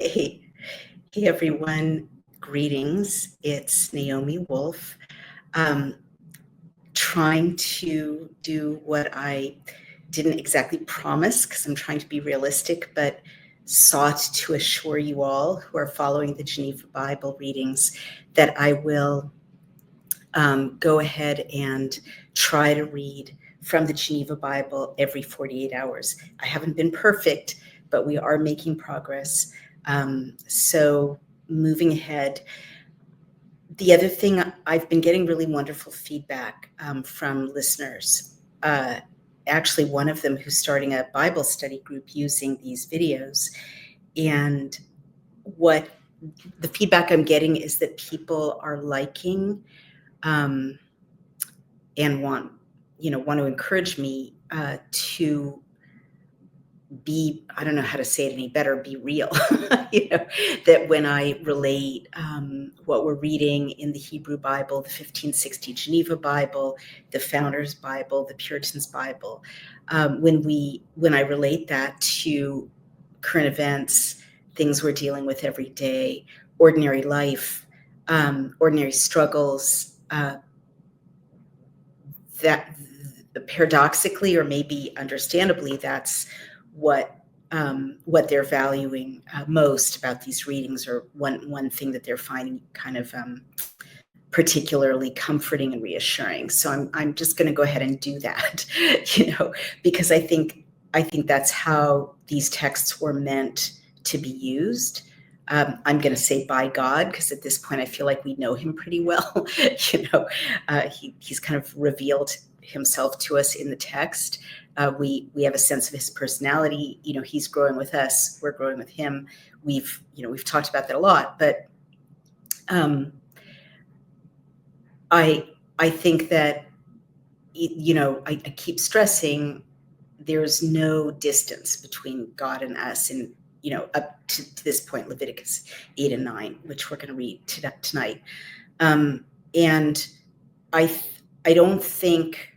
Hey, hey everyone, greetings. It's Naomi Wolf. Um, Trying to do what I didn't exactly promise because I'm trying to be realistic, but sought to assure you all who are following the Geneva Bible readings that I will go ahead and try to read from the Geneva Bible every 48 hours. I haven't been perfect, but we are making progress. So moving ahead, the other thing, I've been getting really wonderful feedback from listeners. Actually, one of them who's starting a Bible study group using these videos. And what the feedback I'm getting is that people are liking and want to encourage me to be, I don't know how to say it any better, be real. That when I relate what we're reading in the Hebrew Bible, the 1560 Geneva Bible, the Founders Bible, the Puritans Bible, when I relate that to current events, things we're dealing with every day, ordinary life, ordinary struggles, that paradoxically, or maybe understandably, that's what they're valuing most about these readings, or one thing that they're finding kind of particularly comforting and reassuring. So I'm just going to go ahead and do that, because I think that's how these texts were meant to be used. I'm going to say by God, because at this point I feel like we know him pretty well. He's kind of revealed himself to us in the text. We have a sense of his personality. He's growing with us. We're growing with him. We've talked about that a lot. But I think that I keep stressing there's no distance between God and us, and up to this point, Leviticus 8 and 9, which we're going to read tonight. And I don't think,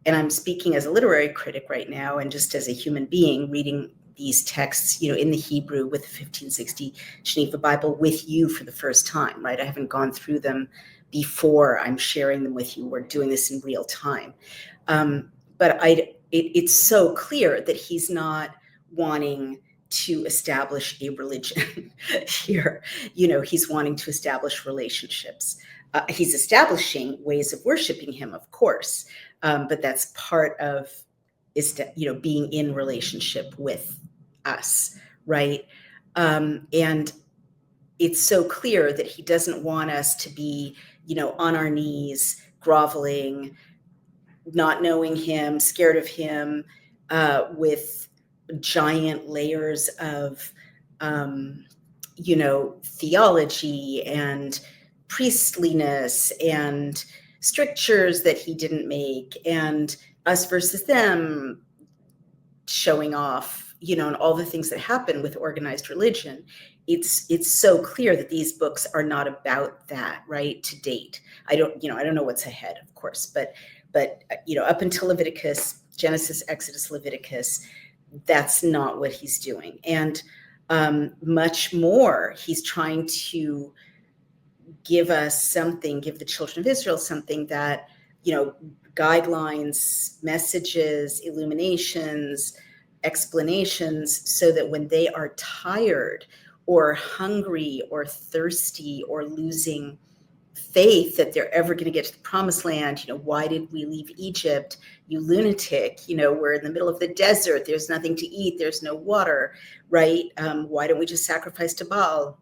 and I'm speaking as a literary critic right now, and just as a human being reading these texts, in the Hebrew with the 1560 Geneva Bible with you for the first time, right? I haven't gone through them before. I'm sharing them with you. We're doing this in real time. But it's so clear that he's not wanting to establish a religion here. He's wanting to establish relationships. He's establishing ways of worshiping him, of course, but that's part of being in relationship with us, right? And it's so clear that he doesn't want us to be, on our knees, groveling, not knowing him, scared of him, with giant layers of, theology and priestliness and strictures that he didn't make, and us versus them, showing off, and all the things that happen with organized religion. It's so clear that these books are not about that, right? To date, I don't know what's ahead, of course, but up until Leviticus, Genesis, Exodus, Leviticus, that's not what he's doing. And much more, he's trying to give the children of Israel something that, guidelines, messages, illuminations, explanations, so that when they are tired or hungry or thirsty or losing faith that they're ever going to get to the promised land, why did we leave Egypt? You lunatic, we're in the middle of the desert. There's nothing to eat. There's no water, right? Why don't we just sacrifice to Baal?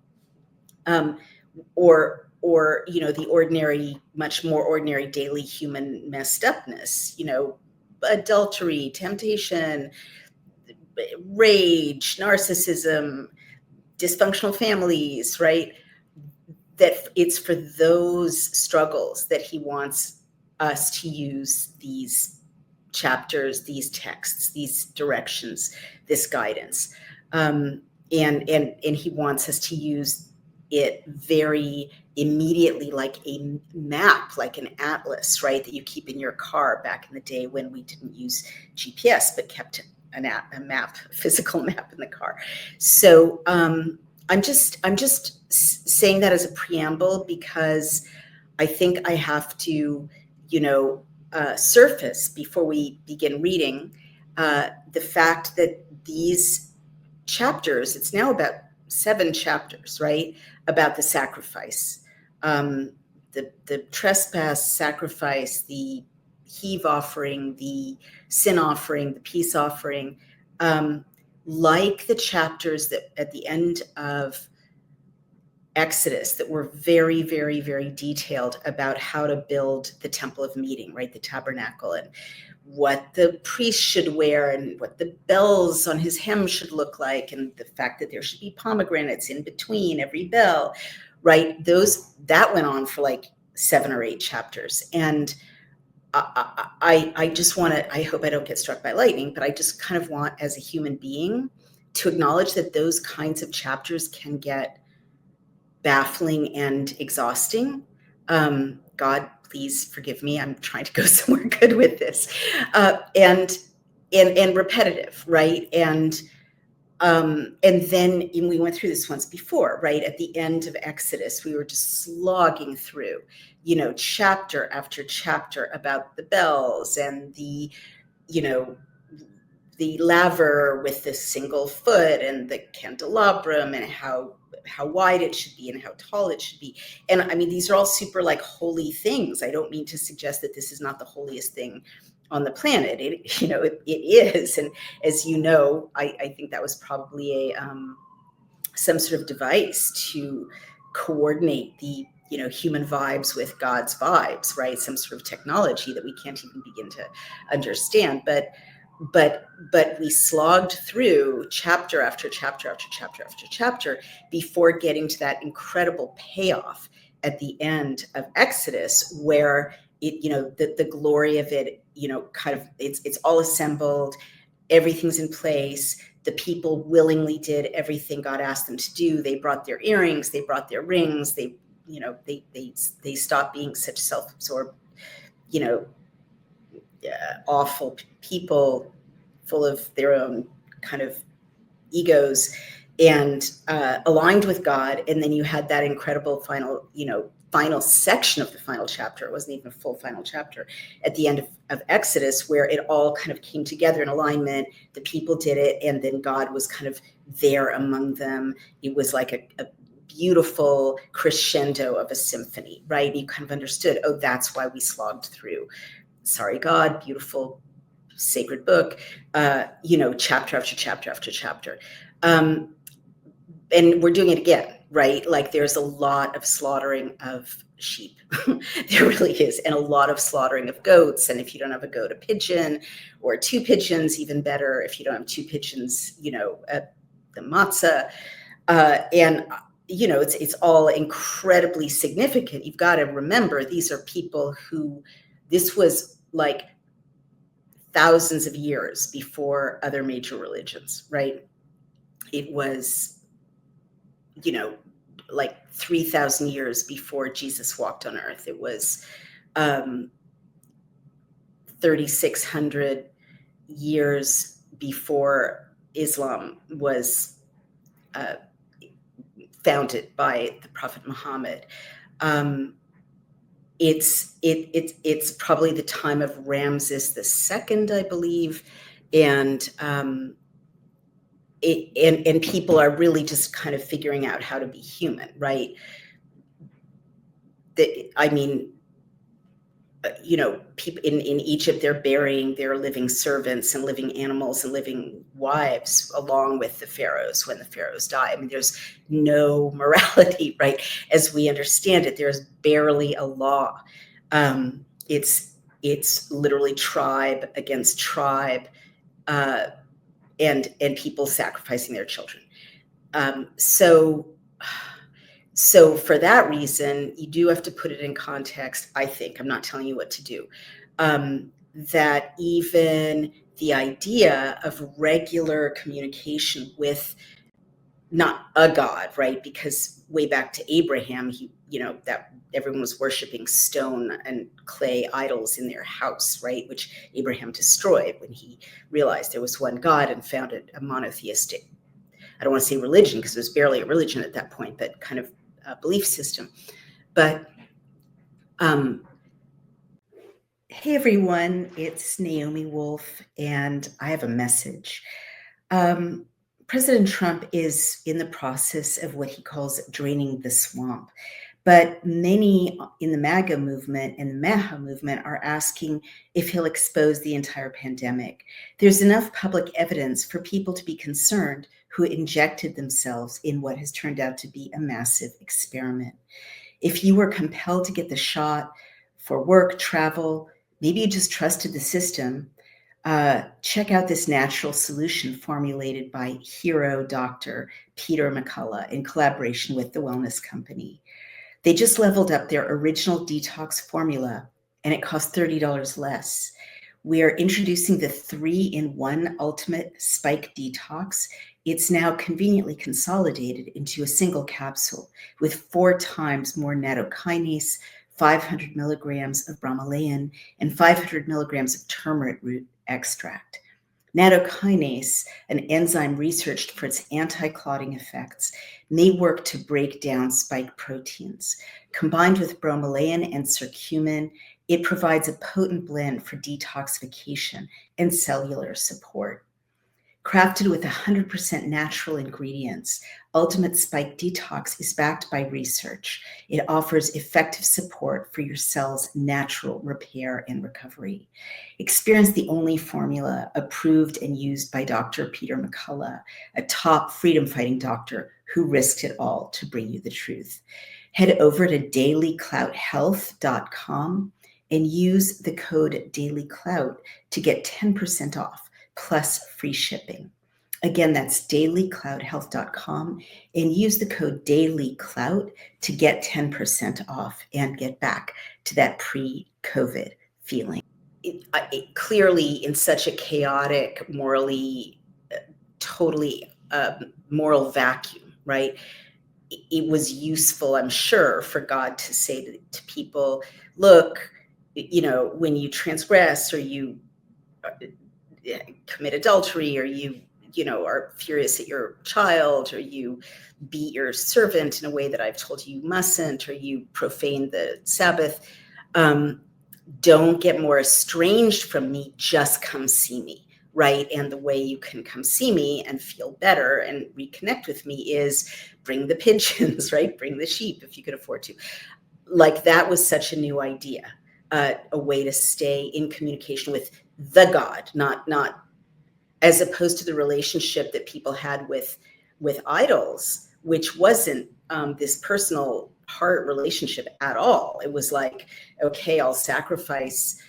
Or the ordinary, much more ordinary daily human messed upness, adultery, temptation, rage, narcissism, dysfunctional families, right? That it's for those struggles that he wants us to use these chapters, these texts, these directions, this guidance. And he wants us to use it very immediately, like a map, like an atlas, right, that you keep in your car back in the day when we didn't use GPS, but kept a map, a physical map in the car. So I'm just saying that as a preamble because I think I have to, surface before we begin reading the fact that these chapters, it's now about 7 chapters, right, about the sacrifice, the trespass sacrifice, the heave offering, the sin offering, the peace offering, like the chapters that at the end of Exodus that were very, very, very detailed about how to build the temple of meeting, right? The tabernacle, and what the priest should wear and what the bells on his hem should look like, and the fact that there should be pomegranates in between every bell, right? That went on for like 7 or 8 chapters. And I just want to, I hope I don't get struck by lightning, but I just kind of want, as a human being, to acknowledge that those kinds of chapters can get baffling and exhausting. God, please forgive me. I'm trying to go somewhere good with this, and repetitive, right? And then we went through this once before, right? At the end of Exodus, we were just slogging through, chapter after chapter about the bells and the laver with the single foot and the candelabrum and how wide it should be and how tall it should be. And I mean, these are all super like holy things. I don't mean to suggest that this is not the holiest thing on the planet. It is. And as you know, I think that was probably some sort of device to coordinate the human vibes with God's vibes, right? Some sort of technology that we can't even begin to understand. But we slogged through chapter after chapter after chapter after chapter before getting to that incredible payoff at the end of Exodus, where it, the glory of it, kind of it's all assembled, everything's in place. The people willingly did everything God asked them to do. They brought their earrings, they brought their rings, they stopped being such self-absorbed, awful people full of their own kind of egos, and aligned with God. And then you had that incredible final section of the final chapter. It wasn't even a full final chapter at the end of Exodus, where it all kind of came together in alignment. The people did it, and then God was kind of there among them. It was like a beautiful crescendo of a symphony, right? And you kind of understood, oh, that's why we slogged through. Sorry, God, beautiful, sacred book, chapter after chapter after chapter. And we're doing it again, right? Like there's a lot of slaughtering of sheep. There really is. And a lot of slaughtering of goats. And if you don't have a goat, a pigeon, or 2 pigeons, even better. If you don't have 2 pigeons, the matzah. And it's all incredibly significant. You've got to remember, these are people who, this was like thousands of years before other major religions, right? It was, like 3,000 years before Jesus walked on earth. It was 3,600 years before Islam was founded by the Prophet Muhammad. It's probably the time of Ramses II, I believe, and people are really just kind of figuring out how to be human, right? People in Egypt, they're burying their living servants and living animals and living wives along with the pharaohs when the pharaohs die. I mean, there's no morality, right? As we understand it, there's barely a law. It's literally tribe against tribe, and people sacrificing their children. So for that reason, you do have to put it in context, I think. I'm not telling you what to do. That even the idea of regular communication with not a God, right? Because way back to Abraham, that everyone was worshiping stone and clay idols in their house, right? Which Abraham destroyed when he realized there was one God and founded a monotheistic I don't want to say religion because it was barely a religion at that point, but kind of a belief system. But hey everyone, it's Naomi Wolf, and I have a message. President Trump is in the process of what he calls draining the swamp. But many in the MAGA movement and the MAHA movement are asking if he'll expose the entire pandemic. There's enough public evidence for people to be concerned who injected themselves in what has turned out to be a massive experiment. If you were compelled to get the shot for work, travel, maybe you just trusted the system, check out this natural solution formulated by hero doctor Peter McCullough in collaboration with the wellness company. They just leveled up their original detox formula, and it costs $30 less. We are introducing the 3-in-1 Ultimate Spike Detox. It's now conveniently consolidated into a single capsule with 4 times more nattokinase, 500 milligrams of bromelain, and 500 milligrams of turmeric root extract. Nattokinase, an enzyme researched for its anti-clotting effects, may work to break down spike proteins. Combined with bromelain and curcumin, it provides a potent blend for detoxification and cellular support. Crafted with 100% natural ingredients, Ultimate Spike Detox is backed by research. It offers effective support for your cell's natural repair and recovery. Experience the only formula approved and used by Dr. Peter McCullough, a top freedom-fighting doctor who risked it all to bring you the truth. Head over to dailyclouthealth.com and use the code DAILYClout to get 10% off. Plus free shipping. Again, that's dailyclouthealth.com and use the code DAILYClout to get 10% off and get back to that pre-COVID feeling. It clearly, in such a chaotic, morally, totally moral vacuum, right? It was useful, I'm sure, for God to say to people, look, when you transgress or you commit adultery, or you are furious at your child, or you beat your servant in a way that I've told you mustn't, or you profane the Sabbath, don't get more estranged from me, just come see me, right? And the way you can come see me and feel better and reconnect with me is bring the pigeons, right? Bring the sheep if you could afford to. Like, that was such a new idea, a way to stay in communication with the God, not as opposed to the relationship that people had with idols, which wasn't this personal heart relationship at all. It was like, okay, I'll sacrifice,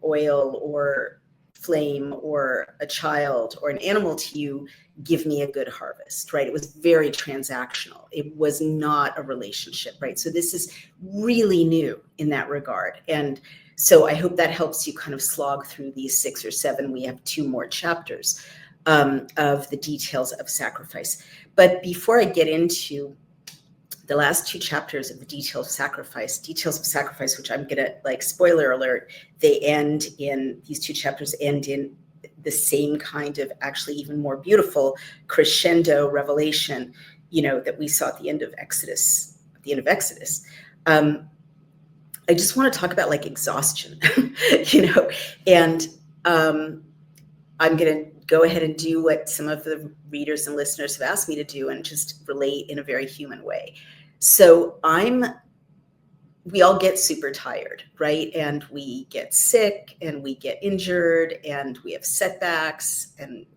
oil or flame or a child or an animal to you, give me a good harvest, right? It was very transactional. It was not a relationship, right? So this is really new in that regard. And so I hope that helps you kind of slog through these 6 or 7. We have 2 more chapters of the details of sacrifice. But before I get into the last 2 chapters of the details of sacrifice, which I'm gonna, like, spoiler alert, these 2 chapters end in the same kind of, actually even more beautiful crescendo revelation, that we saw at the end of Exodus. I just want to talk about, like, exhaustion, and I'm going to go ahead and do what some of the readers and listeners have asked me to do and just relate in a very human way. So we all get super tired, right? And we get sick and we get injured and we have setbacks and,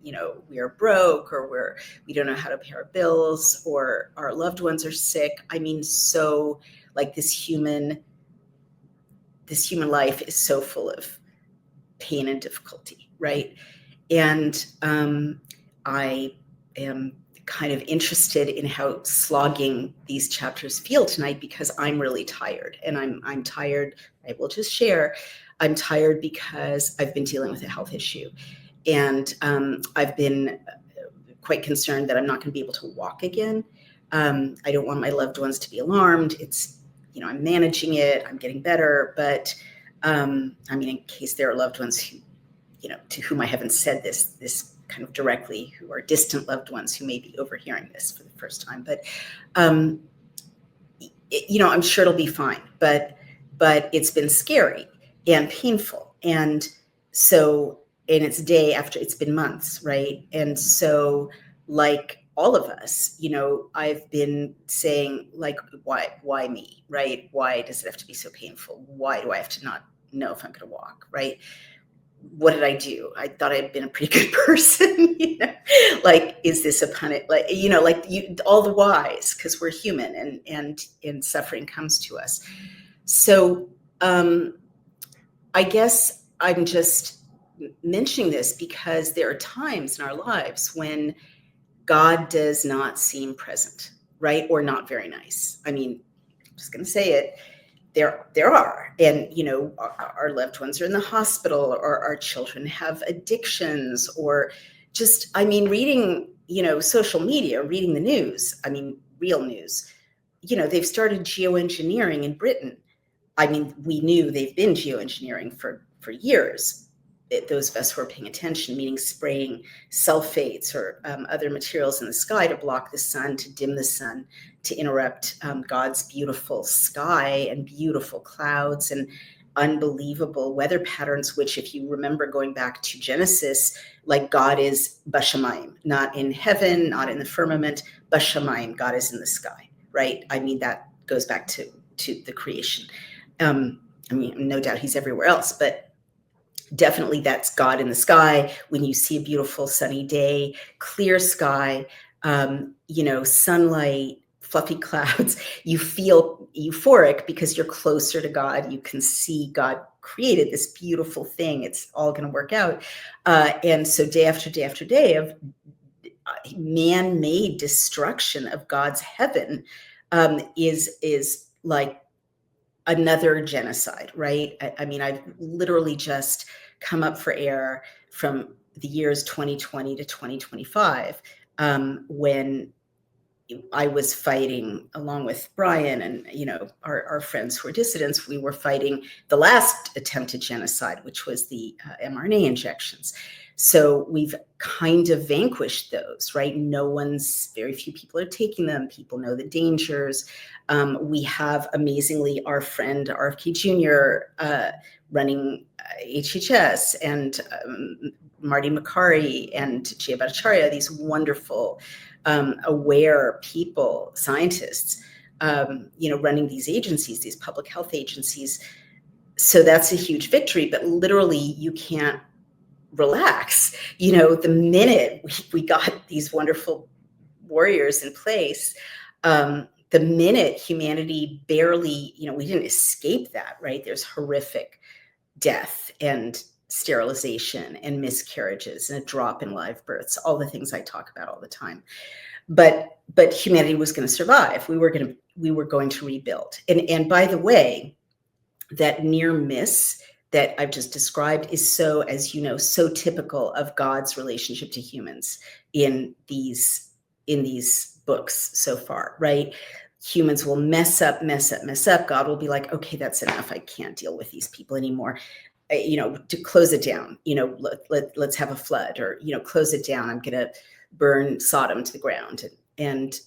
we are broke, or we don't know how to pay our bills, or our loved ones are sick. I mean, so, like, this human life is so full of pain and difficulty, right? And I am kind of interested in how slogging these chapters feel tonight, because I'm really tired, and I'm tired. I will just share, I'm tired because I've been dealing with a health issue, and I've been quite concerned that I'm not going to be able to walk again. I don't want my loved ones to be alarmed. It's, I'm managing it. I'm getting better, but in case there are loved ones who, to whom I haven't said this kind of directly, who are distant loved ones who may be overhearing this for the first time. But, I'm sure it'll be fine. But it's been scary and painful. And so, and it's day after, it's been months, right? And so, like all of us, I've been saying, like, why me, right? Why does it have to be so painful? Why do I have to not know if I'm going to walk, right? What did I do? I thought I'd been a pretty good person, like, is this a punishment? Like, all the whys, because we're human, and suffering comes to us. So I guess I'm just mentioning this because there are times in our lives when God does not seem present, right? Or not very nice. I mean, I'm just going to say it. There are, and our loved ones are in the hospital, or our children have addictions, or just, reading, social media, reading the news, real news, they've started geoengineering in Britain. We knew they've been geoengineering for years. Those of us who are paying attention, meaning spraying sulfates or other materials in the sky to block the sun, to dim the sun, to interrupt God's beautiful sky and beautiful clouds and unbelievable weather patterns, which, if you remember going back to Genesis, like, God is bashamayim, not in heaven, not in the firmament, bashamayim, God is in the sky, right? That goes back to the creation. No doubt he's everywhere else, but definitely that's God in the sky. When you see a beautiful sunny day, clear sky, sunlight, fluffy clouds, you feel euphoric because you're closer to God. You can see God created this beautiful thing. It's all going to work out. And so day after day after day of man-made destruction of God's heaven is like another genocide, right? I've literally just come up for air from the years 2020 to 2025, when I was fighting, along with Brian and our friends who are dissidents. We were fighting the last attempted genocide, which was the mRNA injections. So we've kind of vanquished those, right? Very few people are taking them. People know the dangers. We have, amazingly, our friend RFK Jr. Running HHS, and Marty Makary and Jay Bhattacharya, these wonderful, aware people, scientists, running these agencies, these public health agencies. So that's a huge victory, but literally you can't relax. The minute we got these wonderful warriors in place, the minute humanity barely, we didn't escape that, right? There's horrific death and sterilization and miscarriages and a drop in live births, all the things I talk about all the time. But humanity was going to survive. We were going to rebuild. And by the way, that near miss that I've just described is so, as you know, so typical of God's relationship to humans in these books so far, right? Humans will mess up. God will be like, okay, that's enough. I can't deal with these people anymore. To close it down, let's have a flood, or, close it down. I'm going to burn Sodom to the ground. And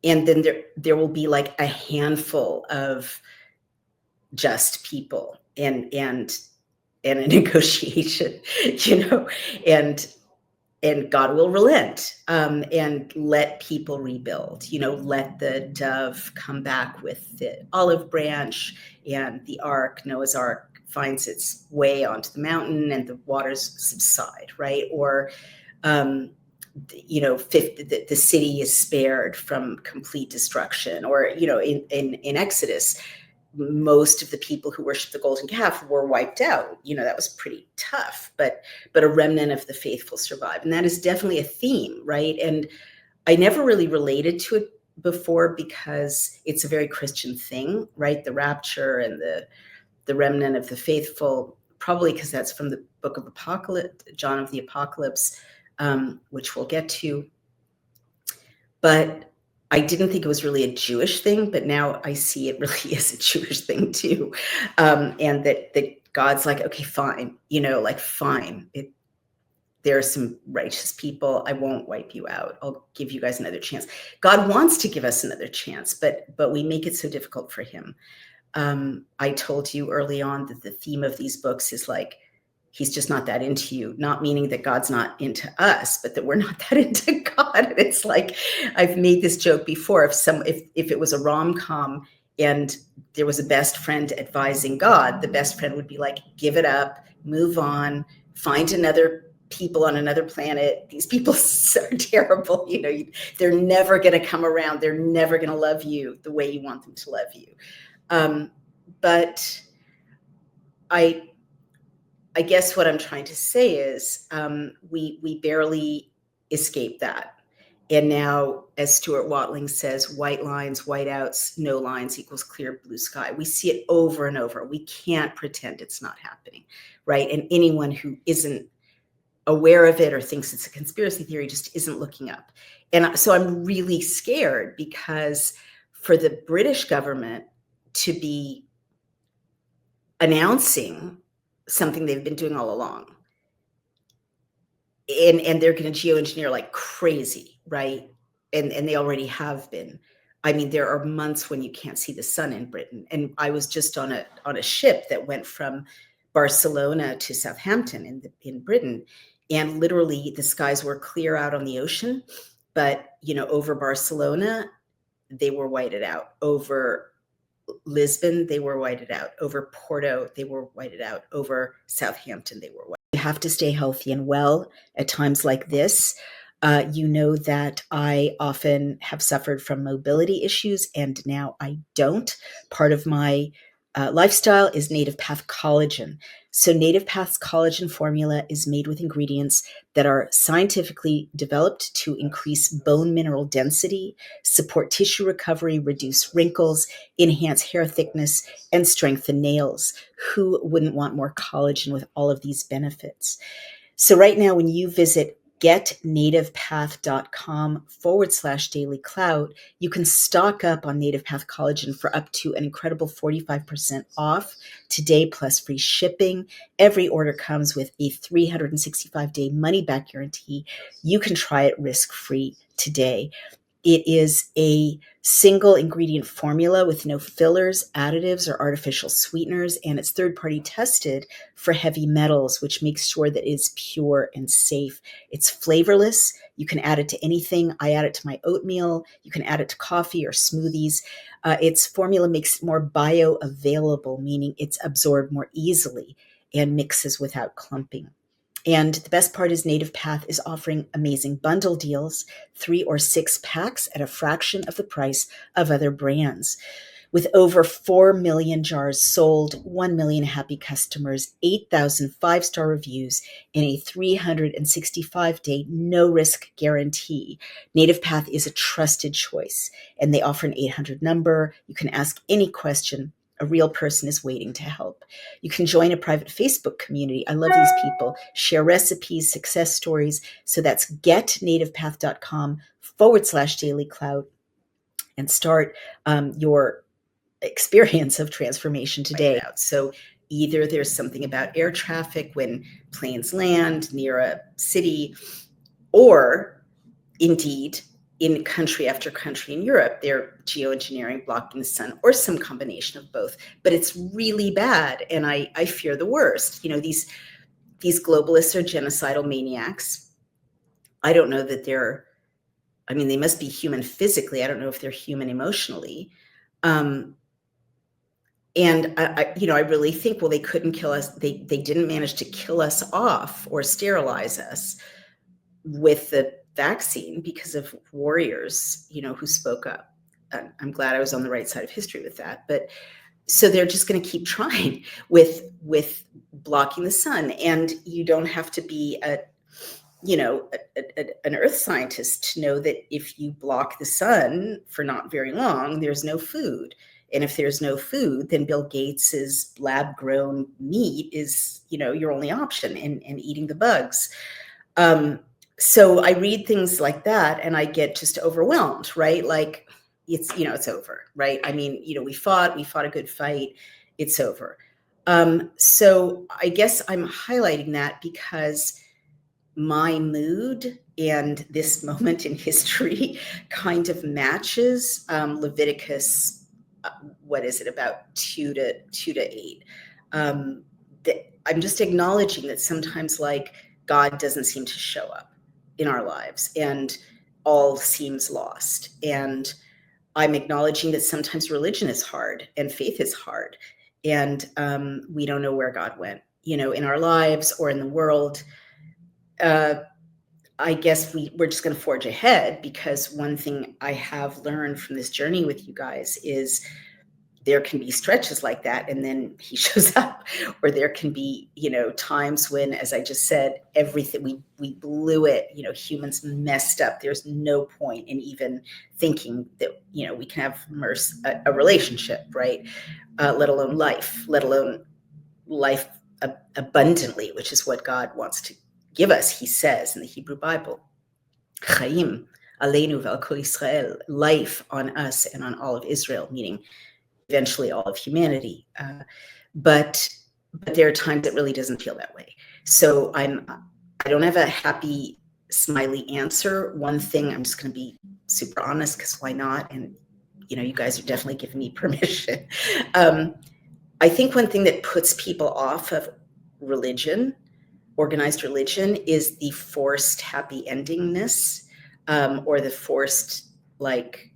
then there will be like a handful of just people and a negotiation, and God will relent, and let people rebuild, let the dove come back with the olive branch, and the ark, Noah's ark, finds its way onto the mountain and the waters subside, right? Or, the city is spared from complete destruction. Or, in Exodus, most of the people who worshiped the golden calf were wiped out. That was pretty tough, but a remnant of the faithful survived. And that is definitely a theme, right? And I never really related to it before because it's a very Christian thing, right? The rapture and the remnant of the faithful, probably because that's from the book of Apocalypse, John of the Apocalypse, which we'll get to. But I didn't think it was really a Jewish thing, but now I see it really is a Jewish thing too. And that God's like, okay, fine, fine. there are some righteous people. I won't wipe you out. I'll give you guys another chance. God wants to give us another chance, but we make it so difficult for him. I told you early on that the theme of these books is like, he's just not that into you, not meaning that God's not into us, but that we're not that into God. And it's like, I've made this joke before. If it was a rom-com and there was a best friend advising God, the best friend would be like, give it up, move on, find another people on another planet. These people are terrible. They're never going to come around. They're never going to love you the way you want them to love you. But I guess what I'm trying to say is we barely escape that. And now, as Stuart Watling says, white lines, whiteouts, no lines equals clear blue sky. We see it over and over. We can't pretend it's not happening, right? And anyone who isn't aware of it or thinks it's a conspiracy theory just isn't looking up. And so I'm really scared because for the British government to be announcing something they've been doing all along, and they're going to geoengineer like crazy, right? And they already have been. I mean, there are months when you can't see the sun in Britain. And I was just on a ship that went from Barcelona to Southampton in Britain, and literally the skies were clear out on the ocean, but over Barcelona they were whited out. Over Lisbon, they were whited out. Over Porto, they were whited out. Over Southampton, they were whited. You have to stay healthy and well at times like this. You know that I often have suffered from mobility issues, and now I don't. Part of my lifestyle is Native Path collagen. So Native Path's collagen formula is made with ingredients that are scientifically developed to increase bone mineral density, support tissue recovery, reduce wrinkles, enhance hair thickness, and strengthen nails. Who wouldn't want more collagen with all of these benefits? So right now, when you visit getnativepath.com/dailyclout, you can stock up on Native Path collagen for up to an incredible 45% off today, plus free shipping. Every order comes with a 365-day money-back guarantee. You can try it risk-free today. It is a single ingredient formula with no fillers, additives, or artificial sweeteners, and it's third-party tested for heavy metals, which makes sure that it's pure and safe. It's flavorless. You can add it to anything. I add it to my oatmeal. You can add it to coffee or smoothies. Its formula makes it more bioavailable, meaning it's absorbed more easily and mixes without clumping. And the best part is Native Path is offering amazing bundle deals, 3 or 6 packs at a fraction of the price of other brands. With over 4 million jars sold, 1 million happy customers, 8,000 5-star reviews, and a 365-day no-risk guarantee, Native Path is a trusted choice, and they offer an 800 number. You can ask any question. A real person is waiting to help. You can join a private Facebook community. I love these people. Share recipes, success stories. So that's getnativepath.com/dailyclout and start your experience of transformation today. So either there's something about air traffic when planes land near a city, or indeed in country after country in Europe, they're geoengineering, blocking the sun, or some combination of both. But it's really bad, and I fear the worst. These globalists are genocidal maniacs. I don't know that they must be human physically. I don't know if they're human emotionally. And I really think, well, they couldn't kill us. They didn't manage to kill us off or sterilize us with the vaccine because of warriors, who spoke up. I'm glad I was on the right side of history with that. But so they're just going to keep trying with blocking the sun. And you don't have to be an earth scientist to know that if you block the sun for not very long, there's no food. And if there's no food, then Bill Gates's lab-grown meat is, your only option, and eating the bugs. So I read things like that and I get just overwhelmed, right? Like it's over, right? We fought a good fight. It's over. So I guess I'm highlighting that because my mood and this moment in history kind of matches Leviticus, what is it, about 2 to 8. I'm just acknowledging that sometimes, like, God doesn't seem to show up in our lives and all seems lost. And I'm acknowledging that sometimes religion is hard and faith is hard, and we don't know where God went, in our lives or in the world. I guess we're just going to forge ahead, because one thing I have learned from this journey with you guys is there can be stretches like that, and then he shows up, or there can be, times when, as I just said, everything, we blew it, humans messed up. There's no point in even thinking that, we can have a relationship, right? Let alone life abundantly, which is what God wants to give us. He says in the Hebrew Bible, Chaim aleinu ve'al kol Yisrael, life on us and on all of Israel, meaning eventually all of humanity. But there are times it really doesn't feel that way. So I don't have a happy, smiley answer. One thing, I'm just going to be super honest, because why not? And, you guys are definitely giving me permission. I think one thing that puts people off of religion, organized religion, is the forced happy endingness, or the forced, like,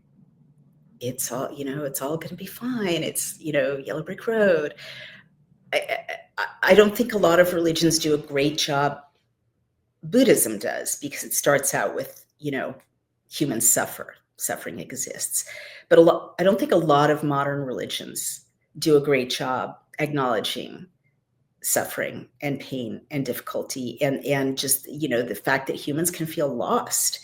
it's all going to be fine. It's, yellow brick road. I don't think a lot of religions do a great job. Buddhism does, because it starts out with, humans suffering exists. But I don't think a lot of modern religions do a great job acknowledging suffering and pain and difficulty, and just, the fact that humans can feel lost,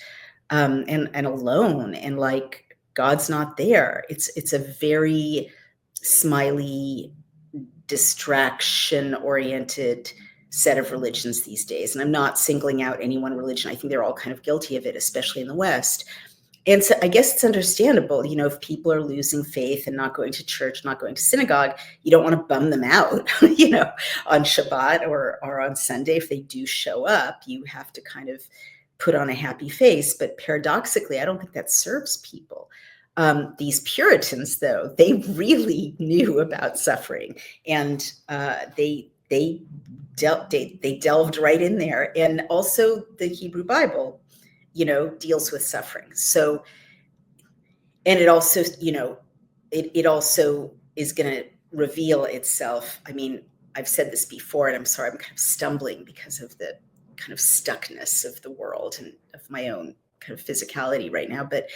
and alone, and like God's not there. It's a very smiley, distraction-oriented set of religions these days. And I'm not singling out any one religion. I think they're all kind of guilty of it, especially in the West. And so I guess it's understandable, if people are losing faith and not going to church, not going to synagogue, you don't want to bum them out, on Shabbat or on Sunday. If they do show up, you have to kind of put on a happy face. But paradoxically, I don't think that serves people. These Puritans, though, they really knew about suffering, and they delved right in there. And also the Hebrew Bible, deals with suffering. So, and it also, it also is going to reveal itself. I mean, I've said this before, and I'm sorry, I'm kind of stumbling because of the kind of stuckness of the world and of my own kind of physicality right now. But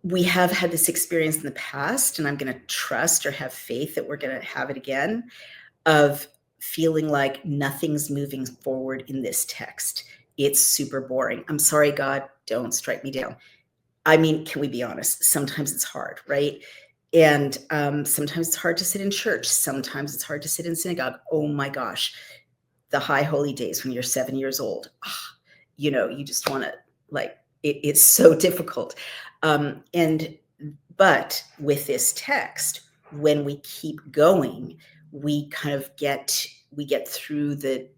we have had this experience in the past, and I'm going to trust or have faith that we're going to have it again, of feeling like nothing's moving forward in this text. It's super boring. I'm sorry, God, don't strike me down. I mean, can we be honest? Sometimes it's hard, right? And sometimes it's hard to sit in church. Sometimes it's hard to sit in synagogue. Oh my gosh, the high holy days when you're 7 years old, you just want to, like, it's so difficult. But with this text, when we keep going, we kind of get through the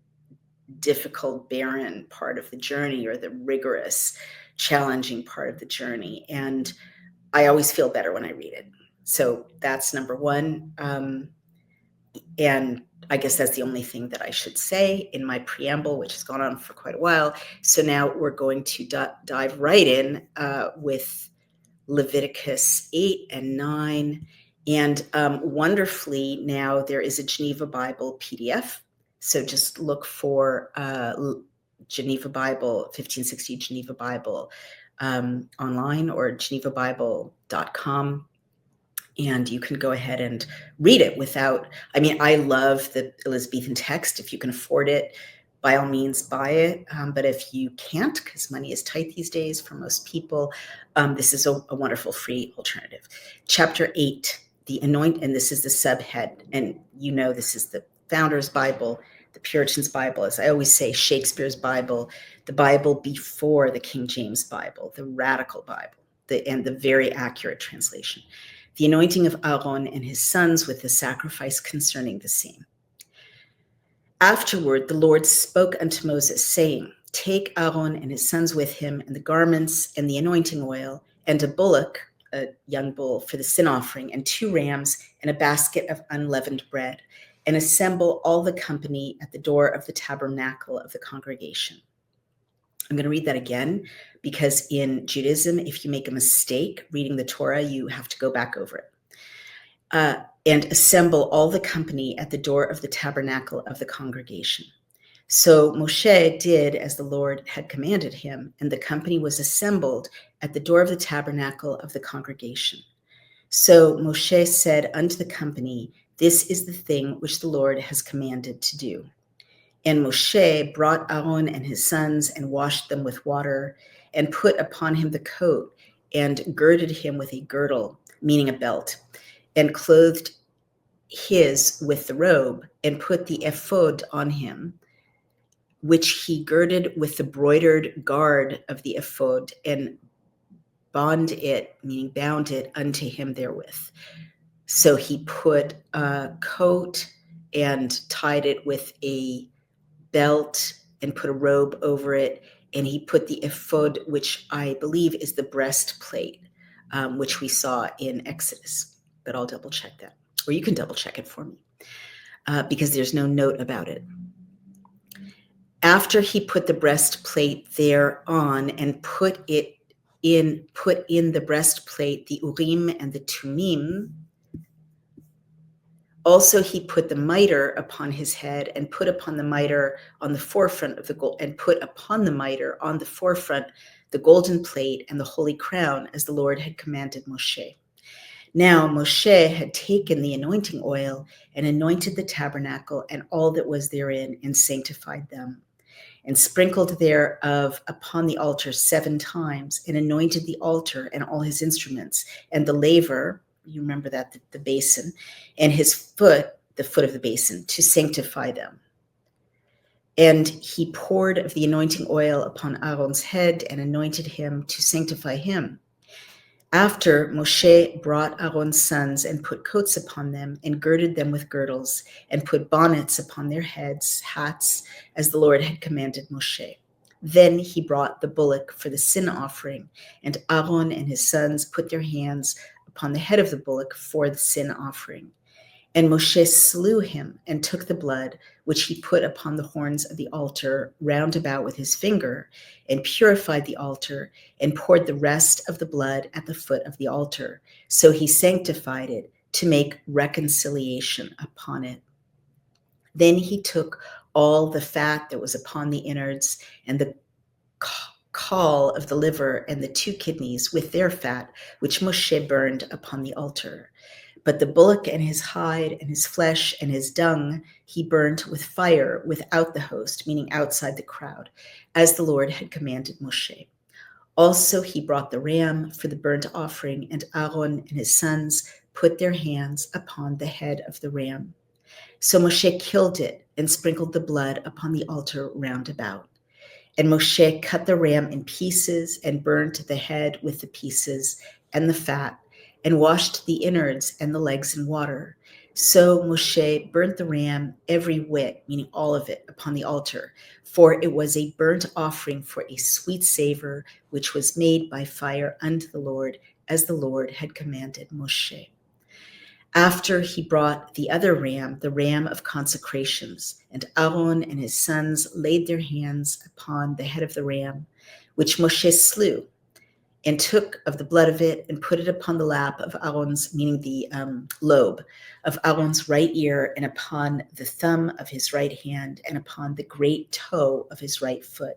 difficult, barren part of the journey, or the rigorous, challenging part of the journey. And I always feel better when I read it. So that's number one. And I guess that's the only thing that I should say in my preamble, which has gone on for quite a while. So now we're going to dive right in with Leviticus 8 and 9. And wonderfully, now there is a Geneva Bible PDF. So just look for Geneva Bible, 1560 Geneva Bible online, or genevabible.com. And you can go ahead and read it without, I mean, I love the Elizabethan text. If you can afford it, by all means, buy it. But if you can't, because money is tight these days for most people, this is a wonderful free alternative. Chapter 8, the anoint, and this is the subhead. And this is the Founders Bible, the Puritans Bible, as I always say, Shakespeare's Bible, the Bible before the King James Bible, the Radical Bible, and the very accurate translation. The anointing of Aaron and his sons with the sacrifice concerning the same. Afterward, the Lord spoke unto Moses, saying, Take Aaron and his sons with him, and the garments, and the anointing oil, and a bullock, a young bull, for the sin offering, and 2 rams, and a basket of unleavened bread, and assemble all the company at the door of the tabernacle of the congregation. I'm going to read that again, because in Judaism, if you make a mistake reading the Torah, you have to go back over it. And assemble all the company at the door of the tabernacle of the congregation. So Moshe did as the Lord had commanded him, and the company was assembled at the door of the tabernacle of the congregation. So Moshe said unto the company, This is the thing which the Lord has commanded to do. And Moshe brought Aaron and his sons and washed them with water, and put upon him the coat, and girded him with a girdle, meaning a belt, and clothed his with the robe, and put the ephod on him, which he girded with the broidered guard of the ephod, and bound it, meaning bound it unto him therewith. So he put a coat and tied it with a belt and put a robe over it, and he put the ephod, which I believe is the breastplate, which we saw in Exodus, but I'll double check that, or you can double check it for me, because there's no note about it. After he put the breastplate there on and put in the breastplate the Urim and the Tumim, also he put the mitre upon his head, and put upon the mitre on the forefront of the gold, and put upon the mitre on the forefront the golden plate and the holy crown, as the Lord had commanded Moshe. Now Moshe had taken the anointing oil and anointed the tabernacle and all that was therein, and sanctified them, and sprinkled thereof upon the altar 7 times, and anointed the altar and all his instruments, and the laver, you remember that, the basin, and his foot, the foot of the basin, to sanctify them. And he poured of the anointing oil upon Aaron's head, and anointed him to sanctify him. After Moshe brought Aaron's sons, and put coats upon them, and girded them with girdles, and put bonnets upon their heads, hats, as the Lord had commanded Moshe. Then he brought the bullock for the sin offering, and Aaron and his sons put their hands upon the head of the bullock for the sin offering. And Moshe slew him, and took the blood, which he put upon the horns of the altar round about with his finger, and purified the altar, and poured the rest of the blood at the foot of the altar. So he sanctified it, to make reconciliation upon it. Then he took all the fat that was upon the innards, and the caul of the liver, and the 2 kidneys with their fat, which Moshe burned upon the altar. But the bullock and his hide and his flesh and his dung he burnt with fire without the host, meaning outside the crowd, as the Lord had commanded Moshe. Also he brought the ram for the burnt offering, and Aaron and his sons put their hands upon the head of the ram. So Moshe killed it, and sprinkled the blood upon the altar round about. And Moshe cut the ram in pieces, and burnt the head with the pieces and the fat, and washed the innards and the legs in water. So Moshe burnt the ram every whit, meaning all of it, upon the altar, for it was a burnt offering for a sweet savor, which was made by fire unto the Lord, as the Lord had commanded Moshe. After he brought the other ram, the ram of consecrations, and Aaron and his sons laid their hands upon the head of the ram, which Moshe slew, and took of the blood of it, and put it upon the lap of Aaron's, meaning the lobe of Aaron's right ear, and upon the thumb of his right hand, and upon the great toe of his right foot.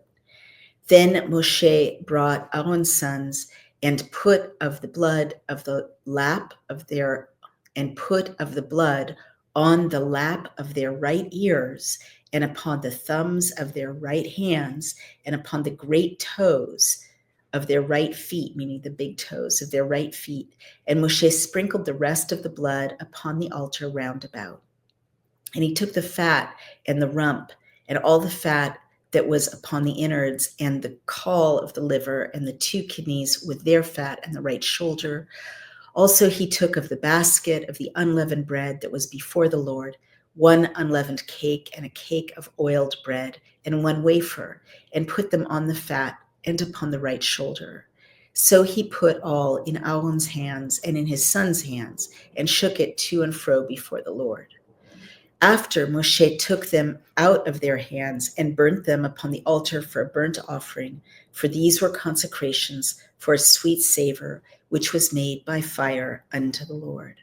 Then Moshe brought Aaron's sons, and put of the blood of the lap of their, and put of the blood on the lap of their right ears, and upon the thumbs of their right hands, and upon the great toes of their right feet, meaning the big toes of their right feet. And Moshe sprinkled the rest of the blood upon the altar round about. And he took the fat and the rump, and all the fat that was upon the innards, and the caul of the liver, and the 2 kidneys with their fat, and the right shoulder. Also he took of the basket of the unleavened bread that was before the Lord, 1 unleavened cake and a cake of oiled bread, and 1 wafer, and put them on the fat and upon the right shoulder. So he put all in Aaron's hands and in his son's hands, and shook it to and fro before the Lord. After Moshe took them out of their hands and burnt them upon the altar for a burnt offering, for these were consecrations for a sweet savor, which was made by fire unto the Lord.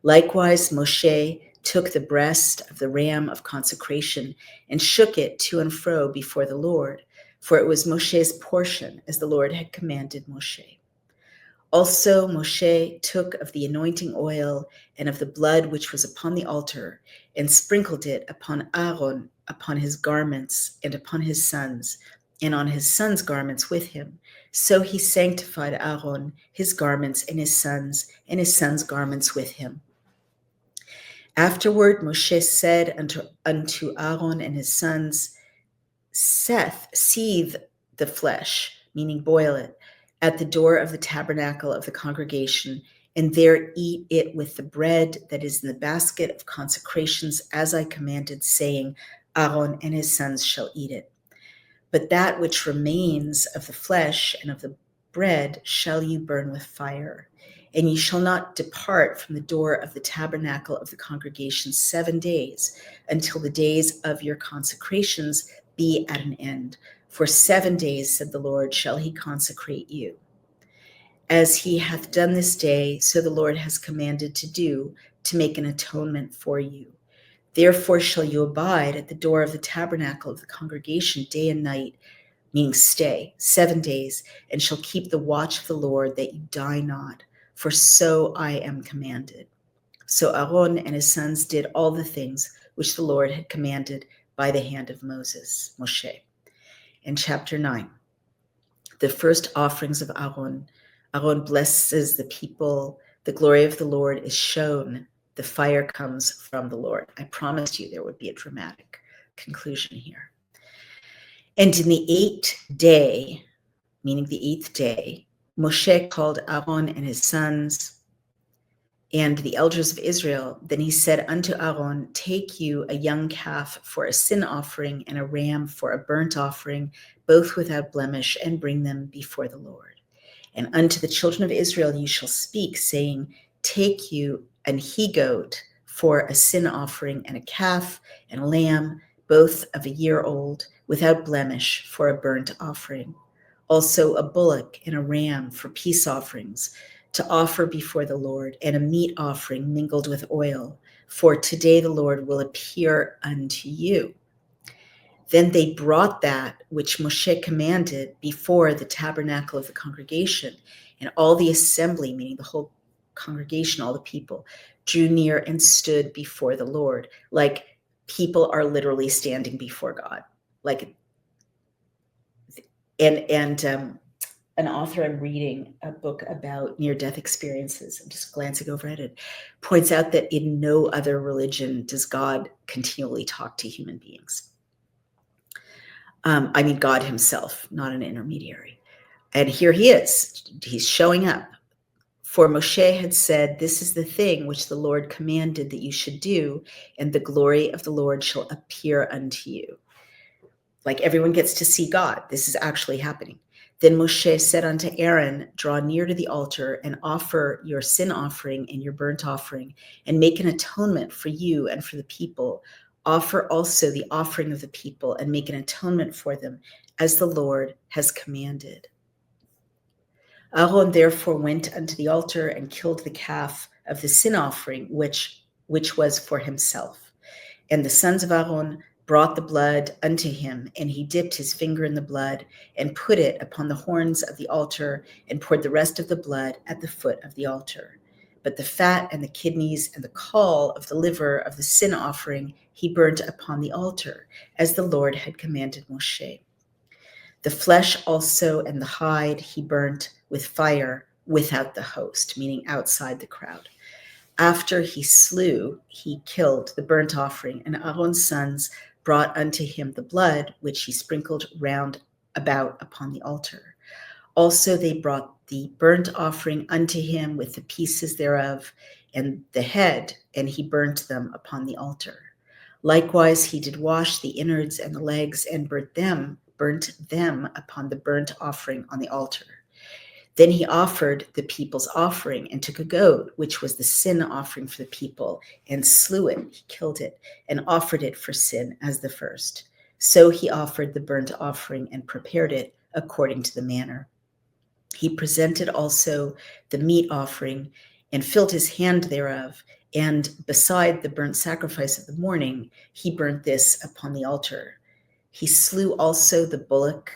Likewise, Moshe took the breast of the ram of consecration and shook it to and fro before the Lord, for it was Moshe's portion, as the Lord had commanded Moshe. Also Moshe took of the anointing oil and of the blood which was upon the altar, and sprinkled it upon Aaron, upon his garments, and upon his sons, and on his sons' garments with him. So he sanctified Aaron, his garments, and his sons' garments with him. Afterward Moshe said unto Aaron and his sons, seethe the flesh, meaning boil it, at the door of the tabernacle of the congregation, and there eat it with the bread that is in the basket of consecrations, as I commanded, saying, Aaron and his sons shall eat it. But that which remains of the flesh and of the bread shall you burn with fire. And ye shall not depart from the door of the tabernacle of the congregation 7 days, until the days of your consecrations be at an end. For 7 days, said the Lord, shall he consecrate you. As he hath done this day, so the Lord has commanded to do, to make an atonement for you. Therefore shall you abide at the door of the tabernacle of the congregation day and night, meaning stay, 7 days, and shall keep the watch of the Lord, that you die not, for so I am commanded. So Aaron and his sons did all the things which the Lord had commanded by the hand of Moshe. In chapter 9, the first offerings of Aaron. Aaron blesses the people. The glory of the Lord is shown. The fire comes from the Lord. I promised you there would be a dramatic conclusion here. And in the 8th day, meaning the 8th day, Moshe called Aaron and his sons and the elders of Israel. Then he said unto Aaron, take you a young calf for a sin offering and a ram for a burnt offering, both without blemish, and bring them before the Lord. And unto the children of Israel you shall speak, saying, take you an he-goat for a sin offering, and a calf and a lamb, both of a year old, without blemish, for a burnt offering. Also a bullock and a ram for peace offerings, to offer before the Lord, and a meat offering mingled with oil. For today the Lord will appear unto you. Then they brought that which Moshe commanded before the tabernacle of the congregation, and all the assembly, meaning the whole congregation, all the people, drew near and stood before the Lord. Like people are literally standing before God. Like, an author I'm reading a book about near-death experiences, I'm just glancing over at it, points out that in no other religion does God continually talk to human beings. I mean, God himself, not an intermediary. And here he is. He's showing up. For Moshe had said, this is the thing which the Lord commanded that you should do, and the glory of the Lord shall appear unto you. Like everyone gets to see God. This is actually happening. Then Moshe said unto Aaron, draw near to the altar and offer your sin offering and your burnt offering, and make an atonement for you and for the people. Offer also the offering of the people, and make an atonement for them, as the Lord has commanded. Aaron therefore went unto the altar and killed the calf of the sin offering, which was for himself. And the sons of Aaron brought the blood unto him, and he dipped his finger in the blood, and put it upon the horns of the altar, and poured the rest of the blood at the foot of the altar. But the fat and the kidneys and the caul of the liver of the sin offering he burnt upon the altar, as the Lord had commanded Moshe. The flesh also and the hide he burnt with fire without the host, meaning outside the crowd. After he killed the burnt offering, and Aaron's sons brought unto him the blood, which he sprinkled round about upon the altar. Also they brought the burnt offering unto him with the pieces thereof, and the head, and he burnt them upon the altar. Likewise, he did wash the innards and the legs and burnt them upon the burnt offering on the altar. Then he offered the people's offering and took a goat, which was the sin offering for the people, and slew it. He killed it and offered it for sin as the first. So he offered the burnt offering and prepared it according to the manner. He presented also the meat offering and filled his hand thereof. And beside the burnt sacrifice of the morning, he burnt this upon the altar. He slew also the bullock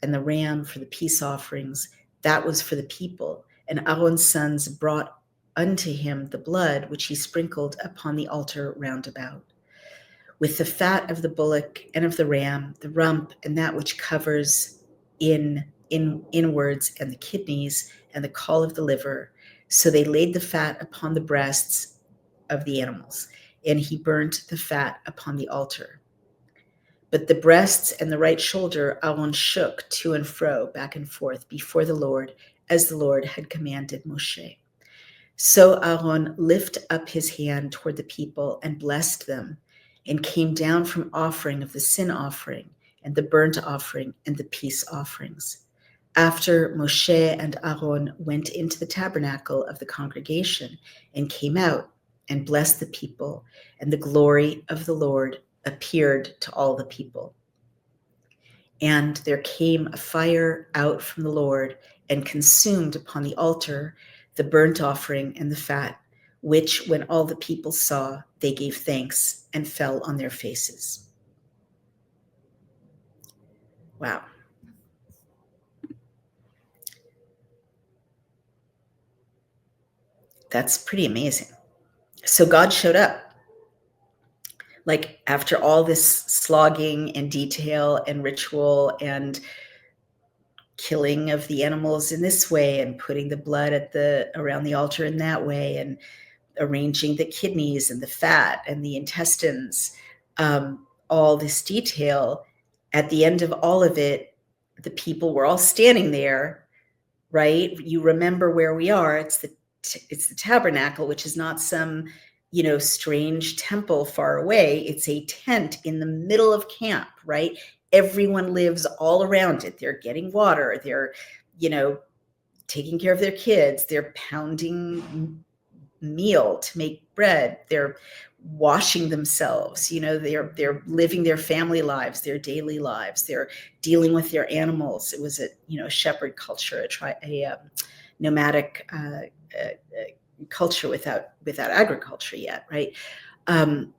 and the ram for the peace offerings. That was for the people. And Aaron's sons brought unto him the blood, which he sprinkled upon the altar round about. With the fat of the bullock and of the ram, the rump, and that which covers inwards, and the kidneys, and the caul of the liver. So they laid the fat upon the breasts of the animals, and he burnt the fat upon the altar. But the breasts and the right shoulder Aaron shook to and fro, back and forth, before the Lord, as the Lord had commanded Moshe. So Aaron lifted up his hand toward the people and blessed them, and came down from offering of the sin offering, and the burnt offering, and the peace offerings. After Moshe and Aaron went into the tabernacle of the congregation, and came out, and blessed the people, and the glory of the Lord appeared to all the people. And there came a fire out from the Lord, and consumed upon the altar the burnt offering and the fat, which when all the people saw, they gave thanks and fell on their faces. Wow. That's pretty amazing. So God showed up. Like after all this slogging and detail and ritual and killing of the animals in this way, and putting the blood around the altar in that way, and arranging the kidneys and the fat and the intestines, all this detail, at the end of all of it, the people were all standing there, right? You remember where we are. It's the tabernacle, which is not some, strange temple far away. It's a tent in the middle of camp, right? Everyone lives all around it. They're getting water. They're, taking care of their kids. They're pounding meal to make bread. They're washing themselves. They're living their family lives, their daily lives. They're dealing with their animals. It was a shepherd culture, a nomadic culture without agriculture yet, right? In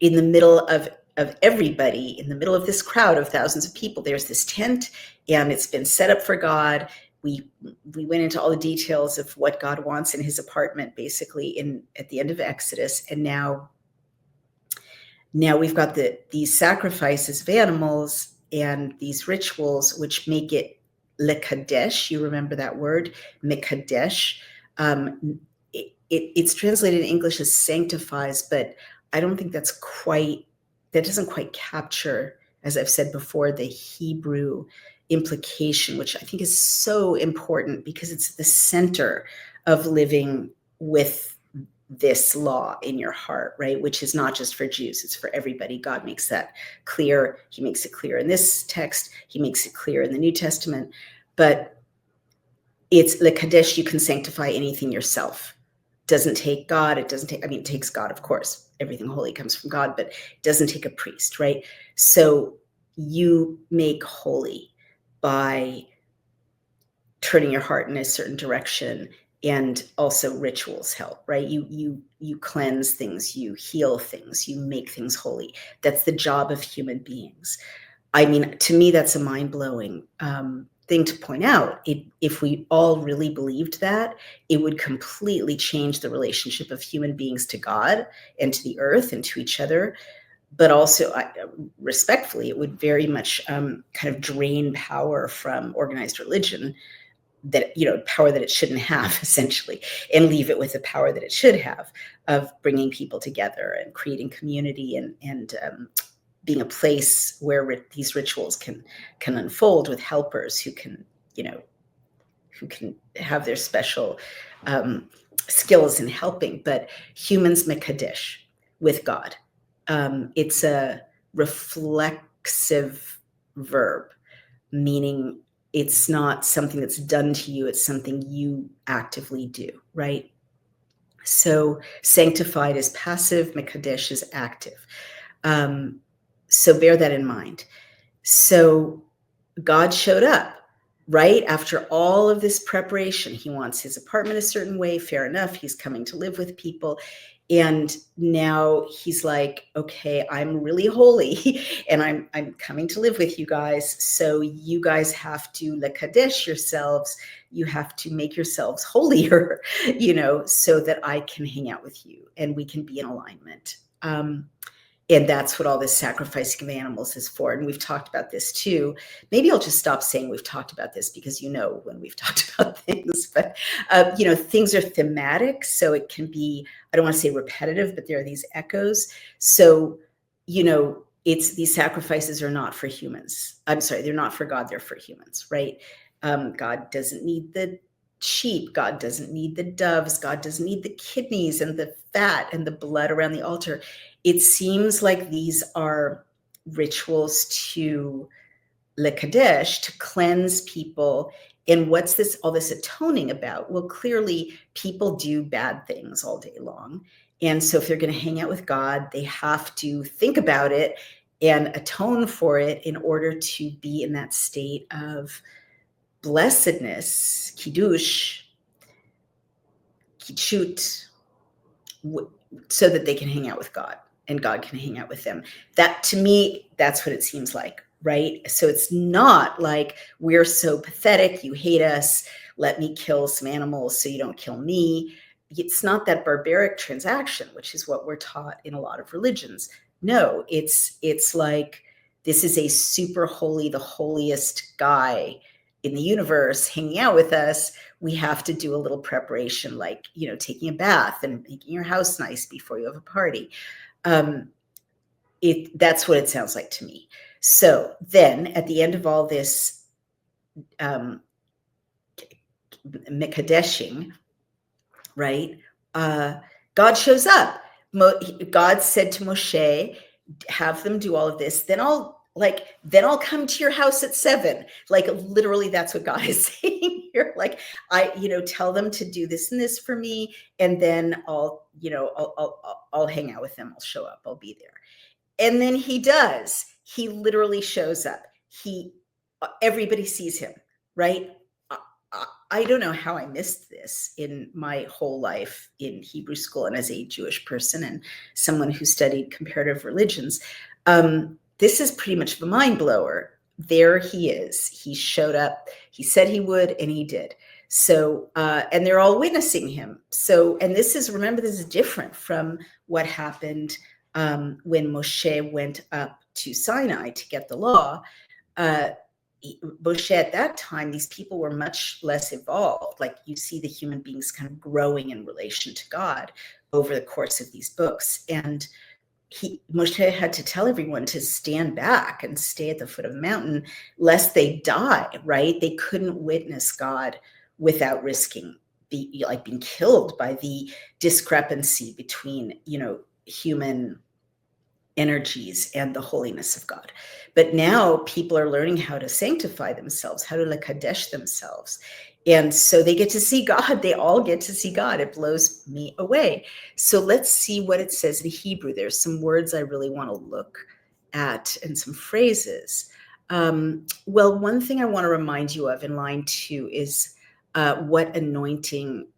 the middle of everybody, in the middle of this crowd of thousands of people, there's this tent, and it's been set up for God. We went into all the details of what God wants in his apartment, basically, at the end of Exodus, and now we've got these sacrifices of animals and these rituals, which make it lekadesh. You remember that word, mekadesh. It's translated in English as sanctifies, but I don't think that doesn't quite capture, as I've said before, the Hebrew implication, which I think is so important, because it's the center of living with this law in your heart, right? Which is not just for Jews, it's for everybody. God makes that clear. He makes it clear in this text. He makes it clear in the New Testament. But it's lekadesh. You can sanctify anything yourself. Doesn't take God. It takes God, of course. Everything holy comes from God, but it doesn't take a priest, right? So you make holy by turning your heart in a certain direction, and also rituals help, right? You cleanse things, you heal things, you make things holy. That's the job of human beings. I mean, to me, that's a mind-blowing thing to point out. If we all really believed that, it would completely change the relationship of human beings to God and to the earth and to each other. But also, respectfully, it would very much kind of drain power from organized religion, power that it shouldn't have, essentially, and leave it with the power that it should have of bringing people together and creating community and being a place where these rituals can unfold with helpers who can have their special skills in helping, but humans mekadesh with God. It's a reflexive verb, meaning it's not something that's done to you, it's something you actively do, right? So sanctified is passive, mekadesh is active. So bear that in mind. So God showed up right after all of this preparation. He wants his apartment a certain way. Fair enough. He's coming to live with people. And now he's like, okay, I'm really holy and I'm coming to live with you guys. So you guys have to lekadesh yourselves. You have to make yourselves holier, so that I can hang out with you and we can be in alignment. And that's what all this sacrificing of animals is for. And we've talked about this too. Maybe I'll just stop saying we've talked about this, because when we've talked about things, but things are thematic. So it can be, I don't want to say repetitive, but there are these echoes. So, it's these sacrifices are not for humans. I'm sorry, they're not for God, they're for humans, right? God doesn't need the sheep. God doesn't need the doves. God doesn't need the kidneys and the fat and the blood around the altar. It seems like these are rituals to lekadesh, to cleanse people. And what's all this atoning about? Well, clearly people do bad things all day long. And so if they're going to hang out with God, they have to think about it and atone for it in order to be in that state of blessedness, kiddush, kichut, so that they can hang out with God and God can hang out with them. That, to me, that's what it seems like, right? So it's not like we're so pathetic, you hate us, let me kill some animals so you don't kill me. It's not that barbaric transaction, which is what we're taught in a lot of religions. No, it's like, this is a super holy, the holiest guy in the universe hanging out with us. We have to do a little preparation, like, taking a bath and making your house nice before you have a party. That's what it sounds like to me. So then at the end of all this mikadeshing, right, God shows up. God said to Moshe, have them do all of this, then I'll come to your house at 7. Like, literally, that's what God is saying here. Like, tell them to do this and this for me, and then I'll hang out with them. I'll show up. I'll be there. And then he does. He literally shows up. Everybody sees him, right? I don't know how I missed this in my whole life in Hebrew school and as a Jewish person and someone who studied comparative religions. This is pretty much a mind blower. There he is. He showed up. He said he would, and he did. So, and they're all witnessing him. So, and this is different from what happened when Moshe went up to Sinai to get the law. Moshe, at that time, these people were much less evolved. Like, you see the human beings kind of growing in relation to God over the course of these books. And Moshe had to tell everyone to stand back and stay at the foot of the mountain, lest they die, right? They couldn't witness God without risking being killed by the discrepancy between, human energies and the holiness of God. But now people are learning how to sanctify themselves, how to lekadesh themselves. And so they get to see God. They all get to see God. It blows me away. So let's see what it says in Hebrew. There's some words I really want to look at and some phrases. Well, one thing I want to remind you of in line 2 is what anointing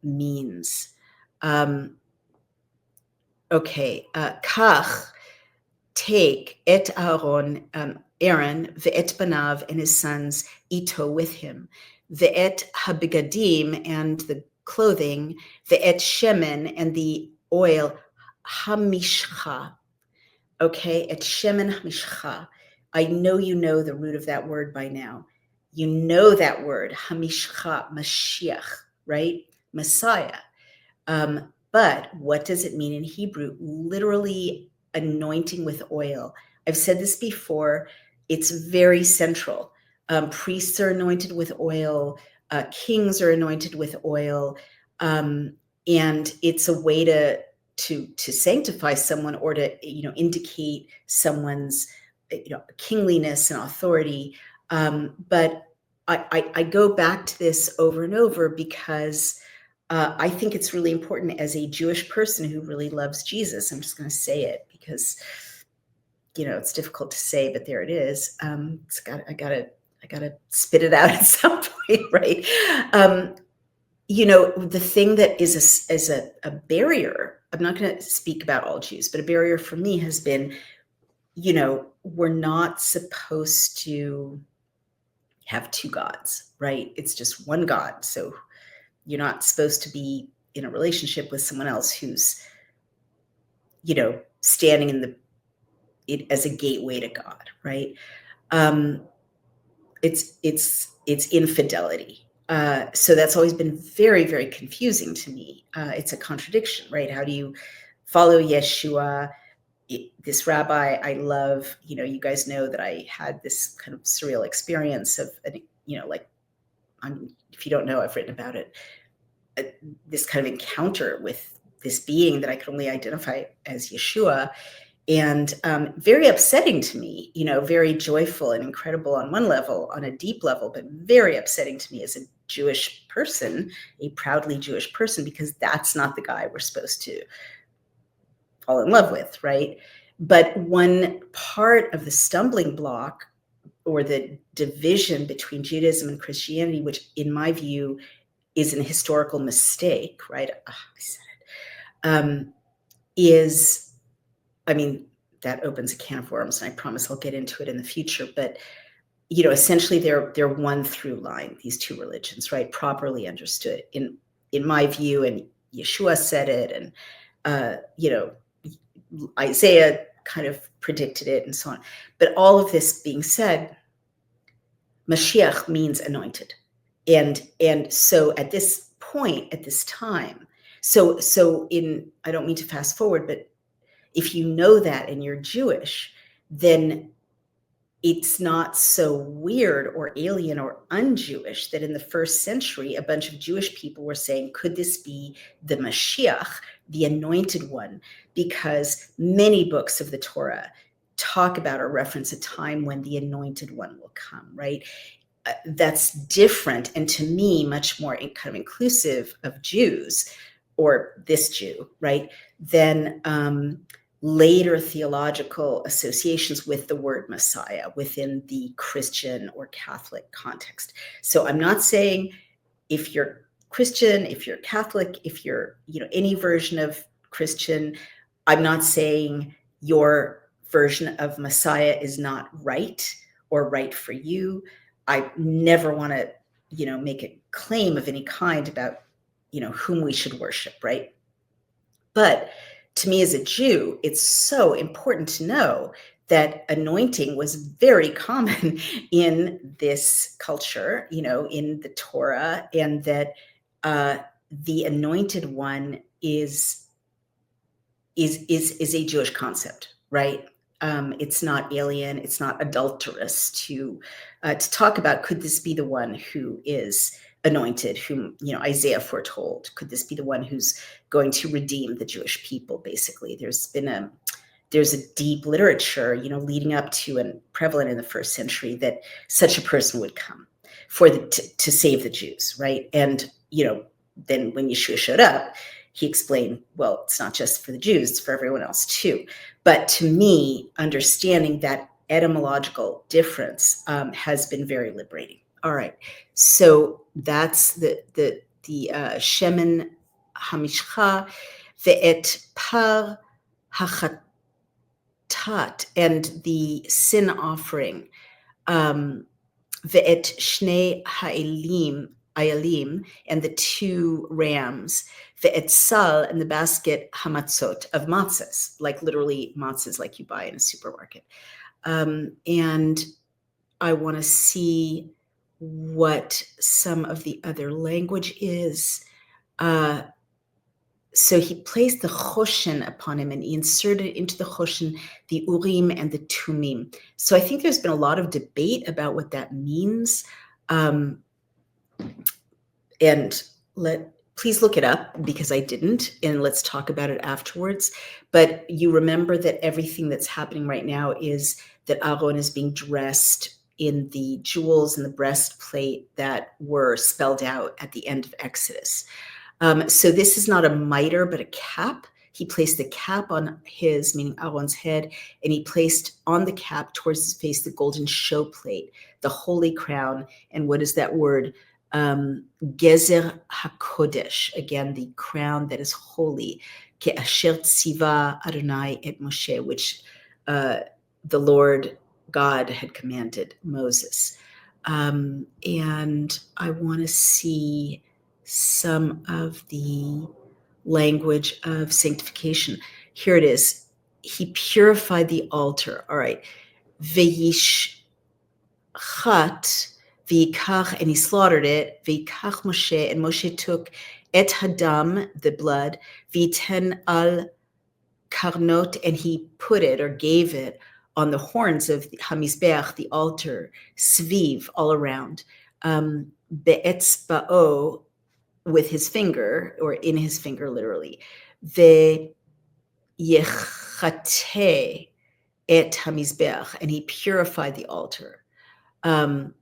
means. Kach, take et Aaron, ve'et banav, and his sons, ito, with him, ve'et habigadim, and the clothing, ve'et shemen, and the oil, hamishcha. Okay, et shemen hamishcha. I know you know the root of that word by now. You know that word, hamishcha, Mashiach, right? Messiah. But what does it mean in Hebrew? Literally, anointing with oil. I've said this before. It's very central. Priests are anointed with oil. Kings are anointed with oil. and it's a way to sanctify someone, or to indicate someone's kingliness and authority. But I go back to this over and over because I think it's really important as a Jewish person who really loves Jesus. I'm just going to say it because it's difficult to say, but there it is. I gotta spit it out at some point, right? The thing that is a barrier. I'm not going to speak about all Jews, but a barrier for me has been, we're not supposed to have two gods, right? It's just one God. So you're not supposed to be in a relationship with someone else who's, standing in it as a gateway to God, right? It's infidelity. So that's always been very, very confusing to me. It's a contradiction, right? How do you follow Yeshua? This rabbi I love, you guys know that I had this kind of surreal experience of, if you don't know, I've written about it, this kind of encounter with this being that I could only identify as Yeshua. And very upsetting to me, very joyful and incredible on one level, on a deep level, but very upsetting to me as a Jewish person, a proudly Jewish person, because that's not the guy we're supposed to fall in love with, right? But one part of the stumbling block, or the division between Judaism and Christianity, which in my view is an historical mistake, right? I said it, is, that opens a can of worms, and I promise I'll get into it in the future. But, essentially they're one through line, these two religions, right? Properly understood in my view, and Yeshua said it, and, Isaiah kind of predicted it, and so on. But all of this being said, Mashiach means anointed. And so at this point, at this time, so I don't mean to fast forward, but if you know that and you're Jewish, then it's not so weird or alien or un-Jewish that in the first century, a bunch of Jewish people were saying, could this be the Mashiach, the anointed one? Because many books of the Torah talk about or reference a time when the anointed one will come, right? That's different, and to me, much more kind of inclusive of Jews, or this Jew, right, than later theological associations with the word Messiah within the Christian or Catholic context. So I'm not saying if you're Christian, if you're Catholic, if you're, any version of Christian, I'm not saying your version of Messiah is not right or right for you. I never want to, make a claim of any kind about, whom we should worship, right? But to me as a Jew, it's so important to know that anointing was very common in this culture, in the Torah, and that the anointed one is a Jewish concept, right? It's not alien, it's not adulterous to talk about, could this be the one who is anointed, whom Isaiah foretold? Could this be the one who's going to redeem the Jewish people? Basically, there's a deep literature, leading up to and prevalent in the first century, that such a person would come to save the Jews, right? And then when Yeshua showed up, he explained, well, it's not just for the Jews, it's for everyone else too. But to me, understanding that etymological difference has been very liberating. All right, so that's the shemen hamishcha ve'et par hachatat, and the sin offering, ve'et shnei ha'ilim, and the two rams, ve'et sal, and the basket hamatzot of matzahs, like literally matzahs like you buy in a supermarket. And I want to see what some of the other language is. So he placed the choshen upon him, and he inserted into the choshen the urim and the tumim. So I think there's been a lot of debate about what that means. And please look it up because I didn't, and let's talk about it afterwards. But you remember that everything that's happening right now is that Aaron is being dressed in the jewels and the breastplate that were spelled out at the end of Exodus. So this is not a mitre, but a cap. He placed the cap on his, meaning Aaron's head, and he placed on the cap towards his face the golden show plate, the holy crown. And what is that word? Gezer HaKodesh, again, the crown that is holy. Ke'asher tziva Adonai et Moshe, which the Lord God had commanded Moses. And I want to see some of the language of sanctification. Here it is. He purified the altar. All right. V'yishchat v'yikach, and he slaughtered it. V'yikach Moshe, and Moshe took et hadam, the blood, v'yiten al karnot, and he put it or gave it on the horns of Hamizbeach, the altar, sviv, all around. Be'etzba'o, with his finger, or in his finger, literally. Ve'yechate et hamizbeach, and he purified the altar. Ve'et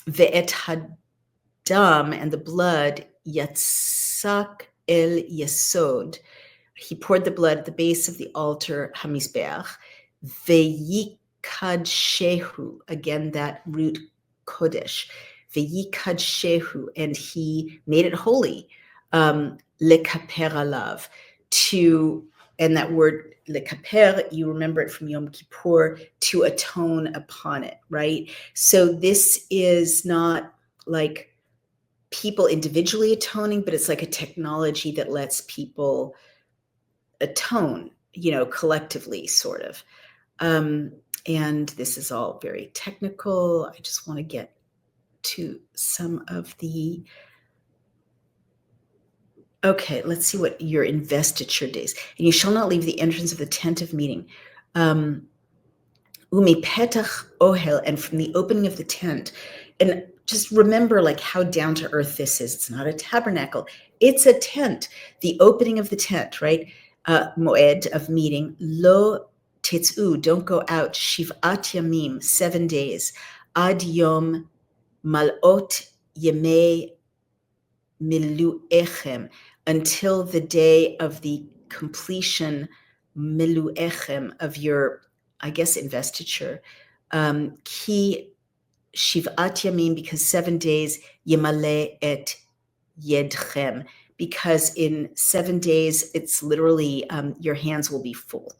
hadam, and the blood, yatzak el yesod, he poured the blood at the base of the altar, hamizbeach. Ve'yikadshehu, again that root kodesh. Ve'yikadshehu, and he made it holy. Lekaper alav, to, and that word lekaper, you remember it from Yom Kippur, to atone upon it, right? So this is not like people individually atoning, but it's like a technology that lets people atone, collectively, sort of. And this is all very technical. I just want to get to some of the, okay, let's see what your investiture days. And you shall not leave the entrance of the tent of meeting. Umi petach ohel, and from the opening of the tent. And just remember like how down to earth this is. It's not a tabernacle. It's a tent. The opening of the tent, right? Moed of meeting. Lo tetzu, don't go out. Shiv'at yamim, 7 days. Ad yom malot yemei milu'echem, until the day of the completion, milu'echem, of your, I guess, investiture. Ki shiv'at yamim, because 7 days, yemale et yedchem, because in 7 days, it's literally, your hands will be full.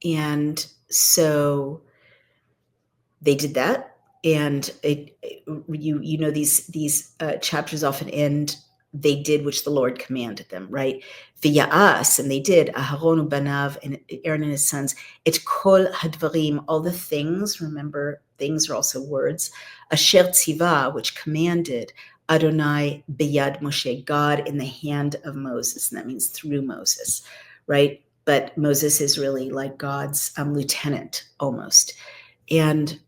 And so they did that. And these chapters often end, they did which the Lord commanded them, right? V'ya'as, and they did, Aharon ubanav, and Aaron and his sons, et kol hadvarim, all the things, remember, things are also words, asher tziva, which commanded, Adonai beyad Moshe, God in the hand of Moses, and that means through Moses, right? But Moses is really like God's lieutenant, almost. And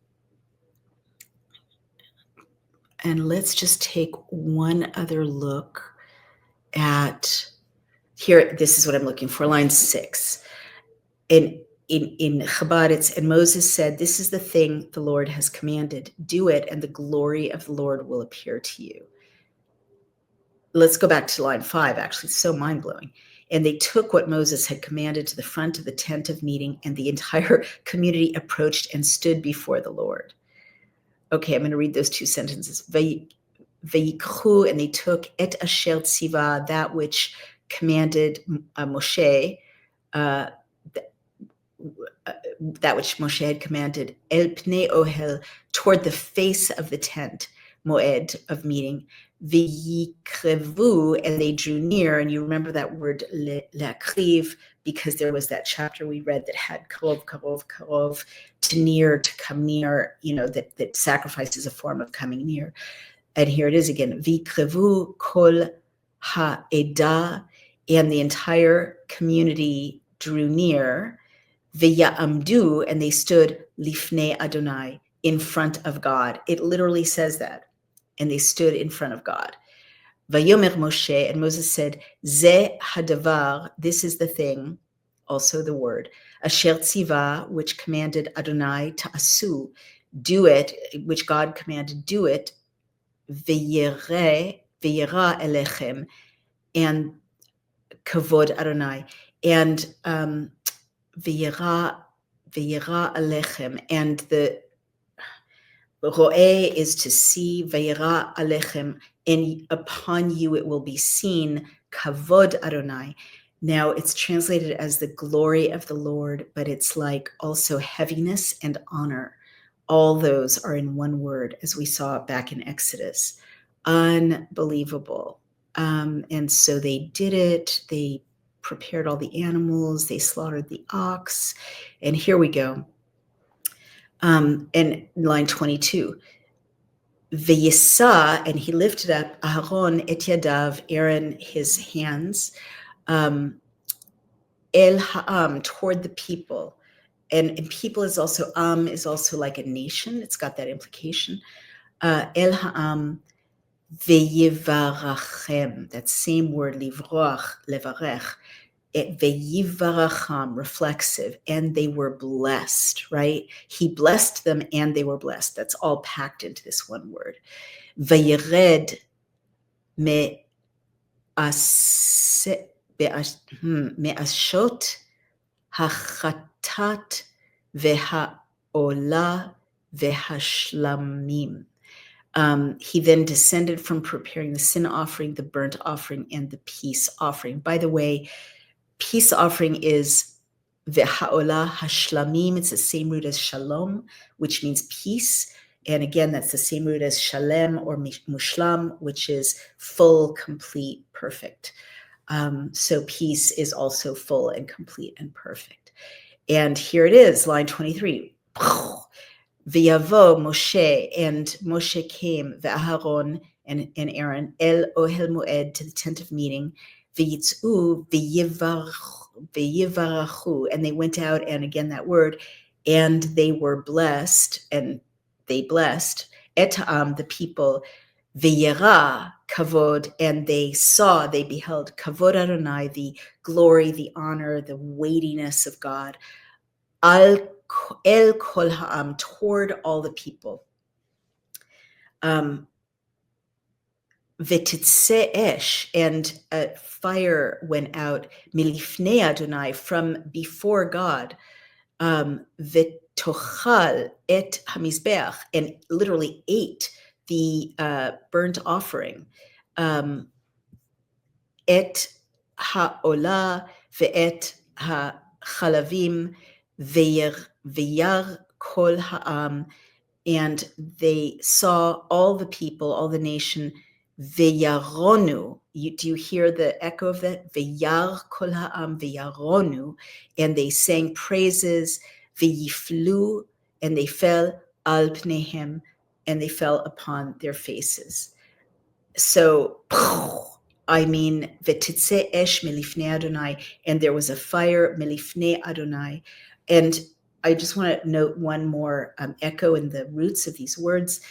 let's just take one other look at, here, this is what I'm looking for, line 6. In Chabad, it's, and Moses said, this is the thing the Lord has commanded. Do it, and the glory of the Lord will appear to you. Let's go back to line 5, actually, it's so mind-blowing. And they took what Moses had commanded to the front of the tent of meeting, and the entire community approached and stood before the Lord. Okay, I'm going to read those 2 sentences. Vayikhu, and they took et asher tziva, that which commanded Moshe, that which Moshe had commanded, el pnei ohel, toward the face of the tent, moed, of meeting, v'yikrevu, and they drew near, and you remember that word le'akriv, because there was that chapter we read that had karov, karov, karov, to near, to come near, that sacrifice is a form of coming near. And here it is again, v'yikrevu kol ha'edah, and the entire community drew near, v'ya'amdu, and they stood lifnei Adonai, in front of God. It literally says that. And they stood in front of God. Vayomer Moshe, and Moses said, Ze hadavar, this is the thing, also the word, asher tziva, which commanded Adonai ta'asu, do it, which God commanded, do it, v'yera elechem, and kavod Adonai, and v'yera alechem, and the ro'eh is to see, v'yera alechem, and upon you it will be seen, kavod Adonai. Now it's translated as the glory of the Lord, but it's like also heaviness and honor. All those are in one word, as we saw back in Exodus. Unbelievable. And so they did it. They prepared all the animals. They slaughtered the ox. And here we go. And line 22. V'yisa, and he lifted up Aharon et yadav, Aaron his hands, el ha'am, toward the people. And people is also like a nation. It's got that implication. El ha'am ve'yivarachem, that same word, livroach, levarech, ve'yivaracham, reflexive, and they were blessed, right? He blessed them and they were blessed. That's all packed into this one word. Ve'yered me'ashot hachatat ve'ha'olah ve'hashlamim. He then descended from preparing the sin offering, the burnt offering, and the peace offering. By the way, peace offering is ve'ha'olah hashlamim. It's the same root as shalom, which means peace. And again, that's the same root as shalem or mushlam, which is full, complete, perfect. So peace is also full and complete and perfect. And here it is, line 23. V'yavo Moshe, and Moshe came, ve'aharon, and Aaron, el ohel moed, to the tent of meeting, v'yitz'u v'yivarachu, and they went out, and again that word, and they were blessed, and they blessed, etam, the people, v'yera, kavod, and they saw, they beheld, kavod Adonai, the glory, the honor, the weightiness of God, el kol ha'am, toward all the people. V'titzeh esh, and a fire went out, milifnei Adonai, from before God, v'tochal et hamizbeach, and literally ate the burnt offering, et ha'olah ve'et ha'chalavim ve'yar kol ha'am, and they saw all the people, all the nation, ve'yaronu. Do you hear the echo of that? Ve'yar kol ha'am ve'yaronu, and they sang praises, ve'yiflu, and they fell al pneihem, and they fell upon their faces. So, I mean, v'titzeh esh milifnei Adonai, and there was a fire milifnei Adonai. And I just want to note one more echo in the roots of these words.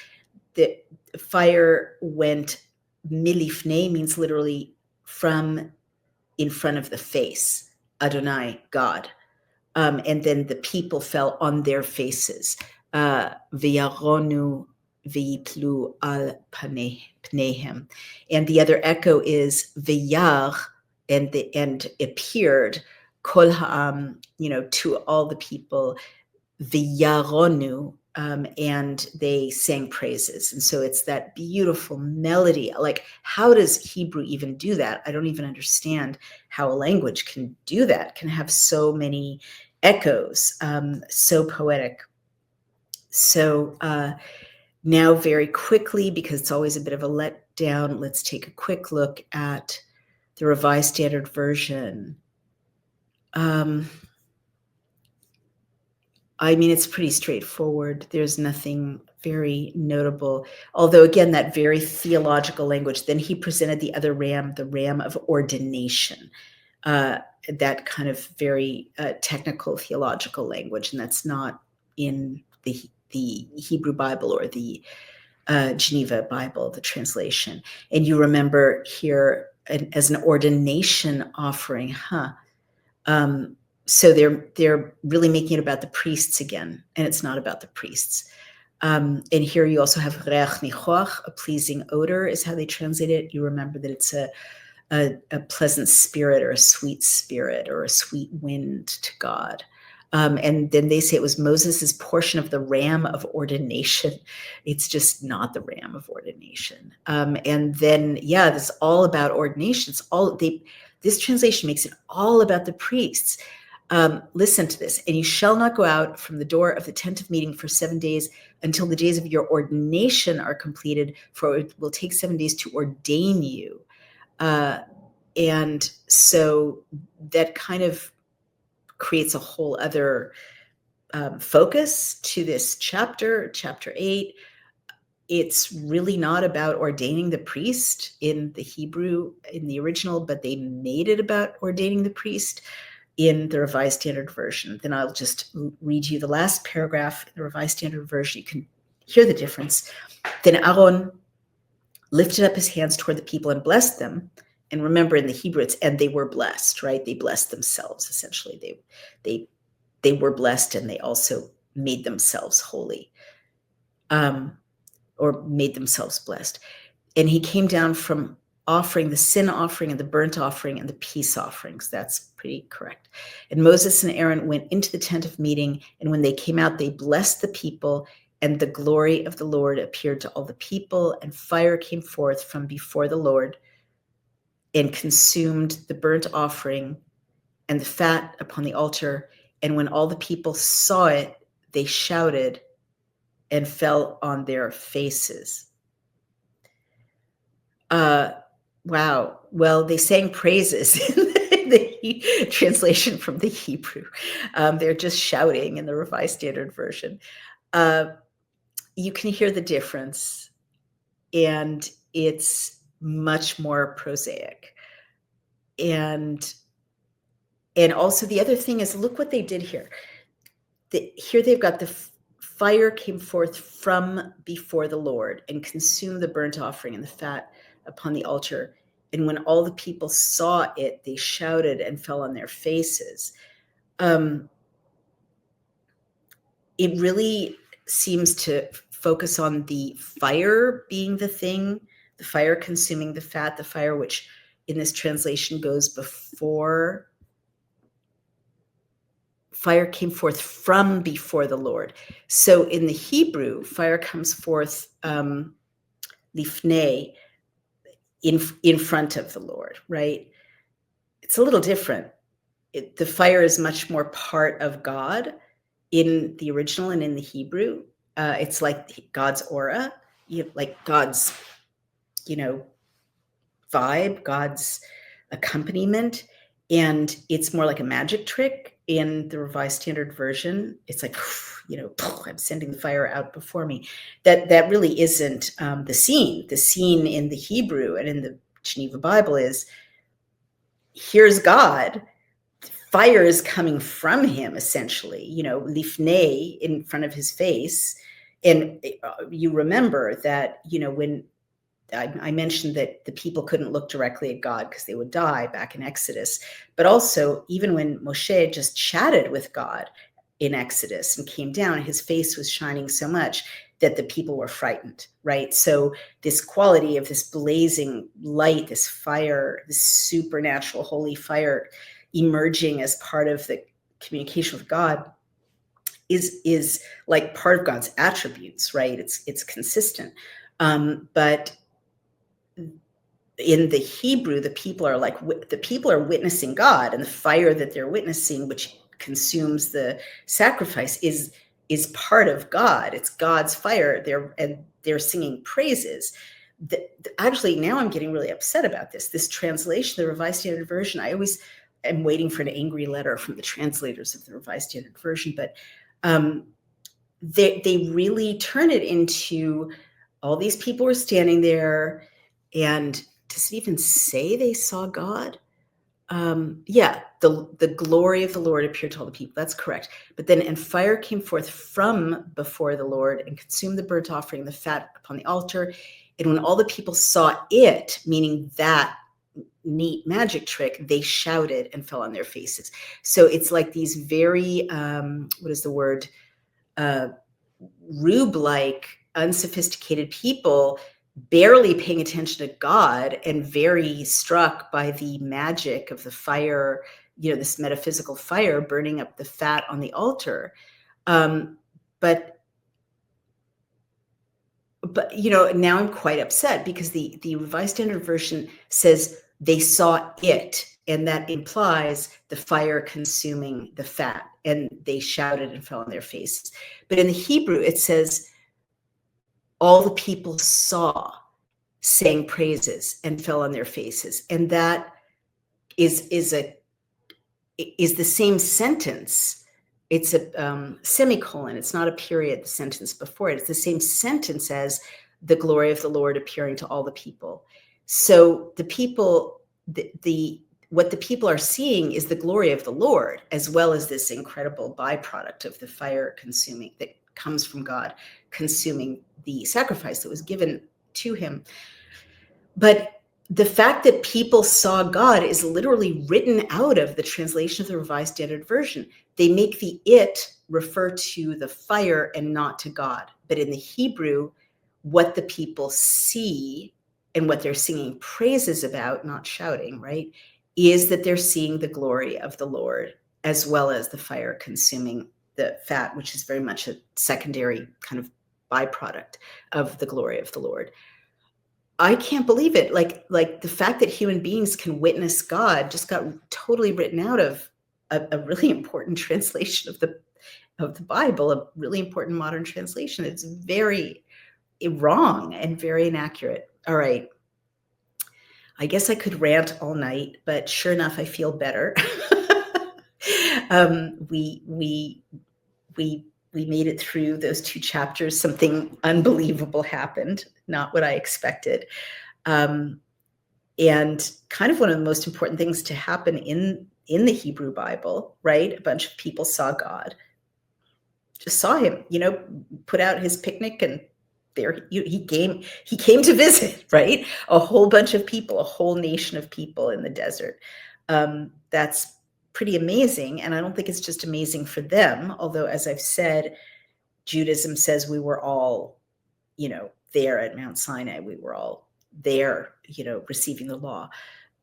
The fire went milifnei, means literally from in front of the face, Adonai, God. And then the people fell on their faces. V'yaronu v'yiplu al pneihem. And the other echo is v'yar, and appeared, kol ha'am, to all the people, v'yaronu, and they sang praises. And so it's that beautiful melody. Like, how does Hebrew even do that? I don't even understand how a language can do that, can have so many echoes, so poetic. So now very quickly, because it's always a bit of a letdown, let's take a quick look at the Revised Standard Version. I mean, it's pretty straightforward. There's nothing very notable. Although, again, that very theological language. Then he presented the other ram, the ram of ordination, that kind of very technical theological language. And that's not in the Hebrew Bible or the Geneva Bible, the translation. And you remember here as an ordination offering, so they're really making it about the priests again, and it's not about the priests. And here you also have reach nichoach, a pleasing odor is how they translate it. You remember that it's a pleasant spirit or a sweet spirit or a sweet wind to God. And then they say it was Moses' portion of the ram of ordination. It's just not the ram of ordination. And then, this is all about ordination. This translation makes it all about the priests. Listen to this. And you shall not go out from the door of the tent of meeting for 7 days until the days of your ordination are completed, for it will take 7 days to ordain you. And so that kind of creates a whole other focus to this chapter 8. It's really not about ordaining the priest in the Hebrew, in the original, but they made it about ordaining the priest in the Revised Standard Version. Then I'll just read you the last paragraph in the Revised Standard Version. You can hear the difference. Then Aaron lifted up his hands toward the people and blessed them. And remember, in the Hebrew, it's and they were blessed, right? They blessed themselves, essentially. They were blessed, and they also made themselves holy, or made themselves blessed. And he came down from offering the sin offering and the burnt offering and the peace offerings. That's pretty correct. And Moses and Aaron went into the tent of meeting, and when they came out, they blessed the people, and the glory of the Lord appeared to all the people, and fire came forth from before the Lord and consumed the burnt offering and the fat upon the altar. And when all the people saw it, they shouted and fell on their faces. Wow. Well, they sang praises in the translation from the Hebrew. They're just shouting in the Revised Standard Version. You can hear the difference, and it's much more prosaic. And also the other thing is, look what they did here. Here they've got the fire came forth from before the Lord and consumed the burnt offering and the fat upon the altar. And when all the people saw it, they shouted and fell on their faces. It really seems to focus on the fire being the thing, the fire consuming the fat, the fire which in this translation goes before. Fire came forth from before the Lord. So in the Hebrew, fire comes forth lifnei, in front of the Lord, right? It's a little different. The fire is much more part of God in the original and in the Hebrew. It's like God's aura, like God's, vibe, God's accompaniment. And it's more like a magic trick in the Revised Standard Version. It's like, I'm sending the fire out before me. That really isn't the scene. The scene in the Hebrew and in the Geneva Bible is, here's God. Fire is coming from him, essentially, lifnei, in front of his face. And you remember that, when I mentioned that the people couldn't look directly at God because they would die back in Exodus. But also, even when Moshe just chatted with God in Exodus and came down, his face was shining so much that the people were frightened, right? So this quality of this blazing light, this fire, this supernatural holy fire emerging as part of the communication with God is like part of God's attributes, right? It's consistent. But in the Hebrew, the people are witnessing God, and the fire that they're witnessing, which consumes the sacrifice, is part of God. It's God's fire. They're singing praises. Actually, now I'm getting really upset about this. This translation, the Revised Standard Version, I always am waiting for an angry letter from the translators of the Revised Standard Version, but they really turn it into all these people were standing there, and does it even say they saw God? Yeah, the glory of the Lord appeared to all the people. That's correct. But then, and fire came forth from before the Lord and consumed the burnt offering, the fat upon the altar. And when all the people saw it, meaning that neat magic trick, they shouted and fell on their faces. So it's like these very, what is the word? Rube-like, unsophisticated people barely paying attention to God and very struck by the magic of the fire, this metaphysical fire burning up the fat on the altar. But now I'm quite upset because the Revised Standard Version says they saw it, and that implies the fire consuming the fat, and they shouted and fell on their faces. But in the Hebrew, it says all the people saw, sang praises, and fell on their faces, and that is the same sentence. It's a semicolon. It's not a period, the sentence before it. It's the same sentence as the glory of the Lord appearing to all the people. So the people, what the people are seeing is the glory of the Lord, as well as this incredible byproduct of the fire consuming that comes from God, consuming the sacrifice that was given to him. But the fact that people saw God is literally written out of the translation of the Revised Standard Version. They make the it refer to the fire and not to God. But in the Hebrew, what the people see and what they're singing praises about, not shouting, right, is that they're seeing the glory of the Lord, as well as the fire consuming the fat, which is very much a secondary kind of byproduct of the glory of the Lord. I can't believe it. Like the fact that human beings can witness God just got totally written out of a really important translation of the Bible, a really important modern translation. It's very wrong and very inaccurate. All right. I guess I could rant all night, but sure enough, I feel better. We made it through those 2 chapters. Something unbelievable happened, not what I expected. And kind of one of the most important things to happen in the Hebrew Bible, right? A bunch of people saw God, just saw him, put out his picnic, and there he came to visit, right? A whole bunch of people, a whole nation of people in the desert. That's pretty amazing. And I don't think it's just amazing for them, although, as I've said, Judaism says we were all, there at Mount Sinai. We were all there, receiving the law.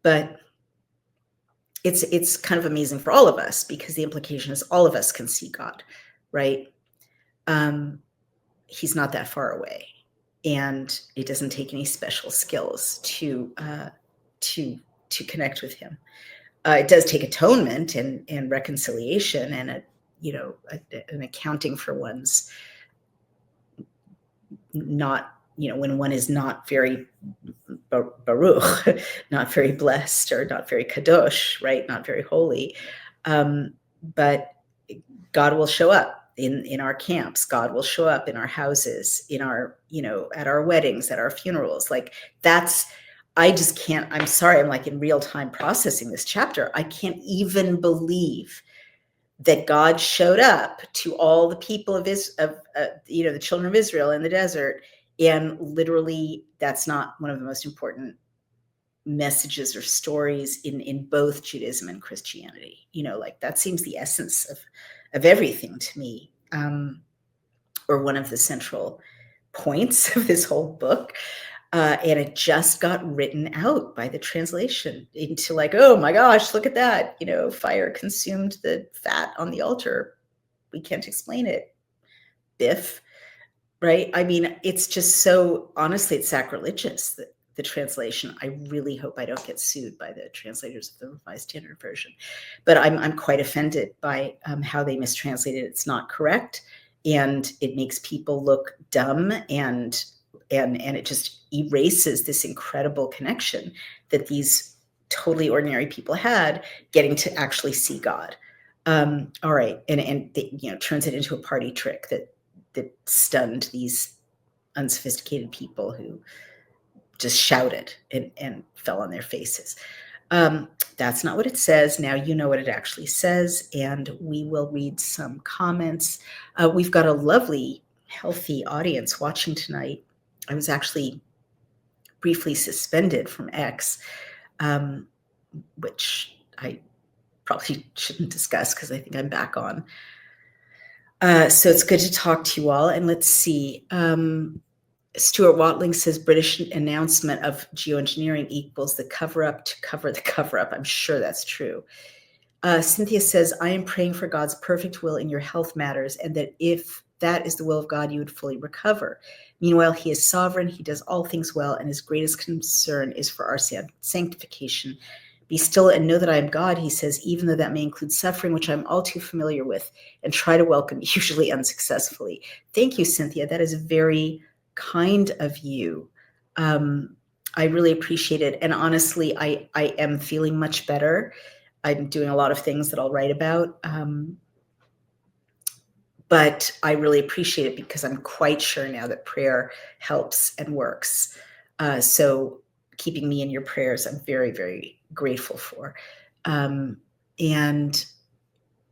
But it's kind of amazing for all of us, because the implication is all of us can see God, right? He's not that far away, and it doesn't take any special skills to connect with him. It does take atonement and reconciliation and an accounting for one's not, when one is not very baruch, not very blessed, or not very kadosh, right? Not very holy. But God will show up in our camps. God will show up in our houses, in our, at our weddings, at our funerals. Like I just can't, I'm sorry, I'm like in real time processing this chapter. I can't even believe that God showed up to all the people of the children of Israel in the desert. And literally, that's not one of the most important messages or stories in both Judaism and Christianity. Like that seems the essence of everything to me, or one of the central points of this whole book. And it just got written out by the translation into like, oh my gosh, look at that. Fire consumed the fat on the altar. We can't explain it. Biff, right? I mean, it's just so, honestly, it's sacrilegious, the translation. I really hope I don't get sued by the translators of the Revised Standard Version. But I'm quite offended by how they mistranslated it. It's not correct. And it makes people look dumb, and it just erases this incredible connection that these totally ordinary people had, getting to actually see God. All right, and it, turns it into a party trick that stunned these unsophisticated people who just shouted and fell on their faces. That's not what it says. Now you know what it actually says, and we will read some comments. We've got a lovely, healthy audience watching tonight. I was actually briefly suspended from X, which I probably shouldn't discuss because I think I'm back on. So it's good to talk to you all. And let's see. Stuart Watling says British announcement of geoengineering equals the cover-up to cover the cover-up. I'm sure that's true. Cynthia says, I am praying for God's perfect will in your health matters, and that if that is the will of God, you would fully recover. Meanwhile, he is sovereign, he does all things well, and his greatest concern is for our sanctification. Be still and know that I am God, he says, even though that may include suffering, which I'm all too familiar with, and try to welcome, usually unsuccessfully. Thank you, Cynthia. That is very kind of you. I really appreciate it. And honestly, I am feeling much better. I'm doing a lot of things that I'll write about. But I really appreciate it because I'm quite sure now that prayer helps and works. So keeping me in your prayers, I'm very, very grateful for. And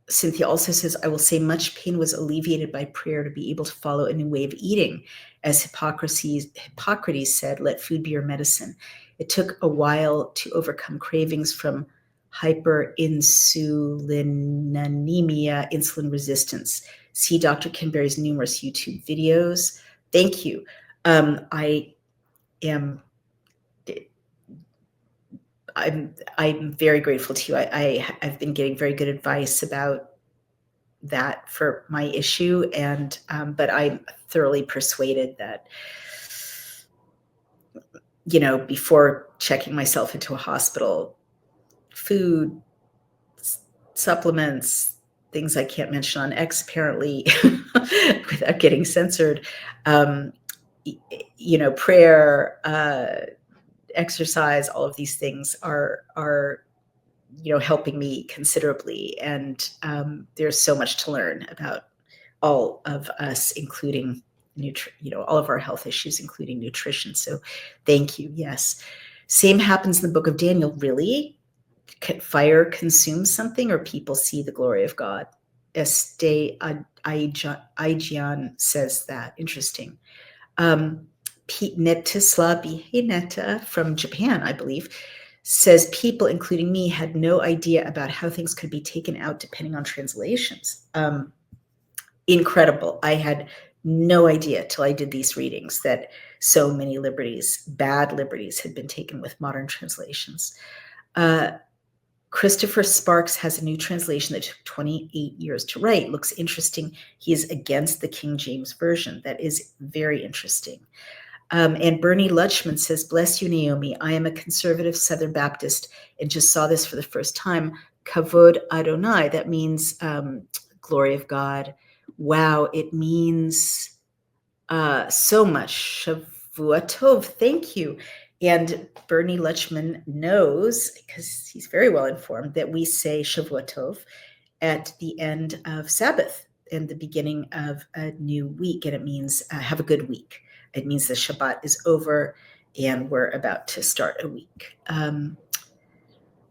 Cynthia also says, I will say much pain was alleviated by prayer to be able to follow a new way of eating. As Hippocrates said, let food be your medicine. It took a while to overcome cravings from hyperinsulinemia, insulin resistance. See Dr. Kimberry's numerous YouTube videos. Thank you. I'm very grateful to you. I've been getting very good advice about that for my issue, and but I'm thoroughly persuaded that, you know, before checking myself into a hospital, food, supplements, things I can't mention on X apparently without getting censored, you know, prayer, exercise, all of these things are you know, helping me considerably. And there's so much to learn about all of us, including you know, all of our health issues, including nutrition. So thank you. Yes. Same happens in the book of Daniel. Really? Fire consumes something, or people see the glory of God? Este Aijian says that. Interesting. Netisla Biheneta from Japan, I believe, says people, including me, had no idea about how things could be taken out depending on translations. Incredible. I had no idea till I did these readings that so many liberties, bad liberties, had been taken with modern translations. Christopher Sparks has a new translation that took 28 years to write. Looks interesting. He is against the King James Version. That is very interesting. And Bernie Lutchman says, bless you, Naomi. I am a conservative Southern Baptist and just saw this for the first time. Kavod Adonai. That means glory of God. Wow, it means so much. Shavua Tov. Thank you. And Bernie Lutchman knows, because he's very well informed, that we say Shavua Tov at the end of Sabbath and the beginning of a new week. And it means have a good week. It means the Shabbat is over and we're about to start a week.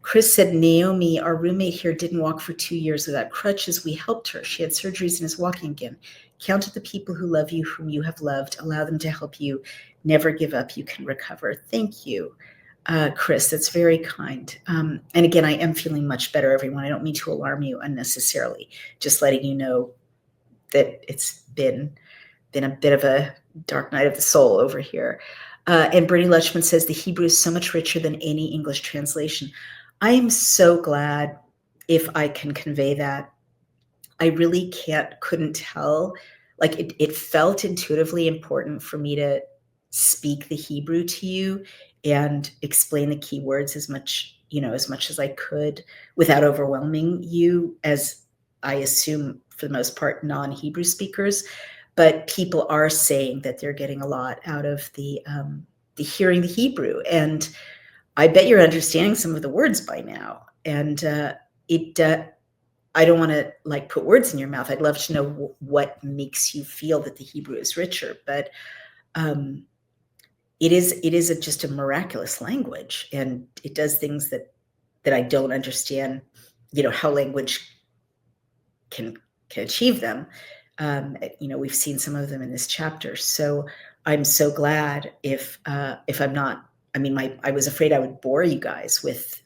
Chris said, Naomi, our roommate here, didn't walk for 2 years without crutches. We helped her. She had surgeries and is walking again. Count the people who love you, whom you have loved. Allow them to help you. Never give up. You can recover. Thank you, Chris. That's very kind. And again, I am feeling much better, everyone. I don't mean to alarm you unnecessarily. Just letting you know that it's been a bit of a dark night of the soul over here. And Bernie Lutchman says the Hebrew is so much richer than any English translation. I am so glad if I can convey that. I really couldn't tell. Like it felt intuitively important for me to speak the Hebrew to you and explain the key words as much as I could without overwhelming you, as I assume for the most part non-Hebrew speakers. But people are saying that they're getting a lot out of the hearing the Hebrew, and I bet you're understanding some of the words by now. And I don't want to like put words in your mouth. I'd love to know what makes you feel that the Hebrew is richer, but it is just a miraculous language, and it does things that that I don't understand, how language can achieve them. We've seen some of them in this chapter. So I'm so glad if I'm not. I mean, I was afraid I would bore you guys with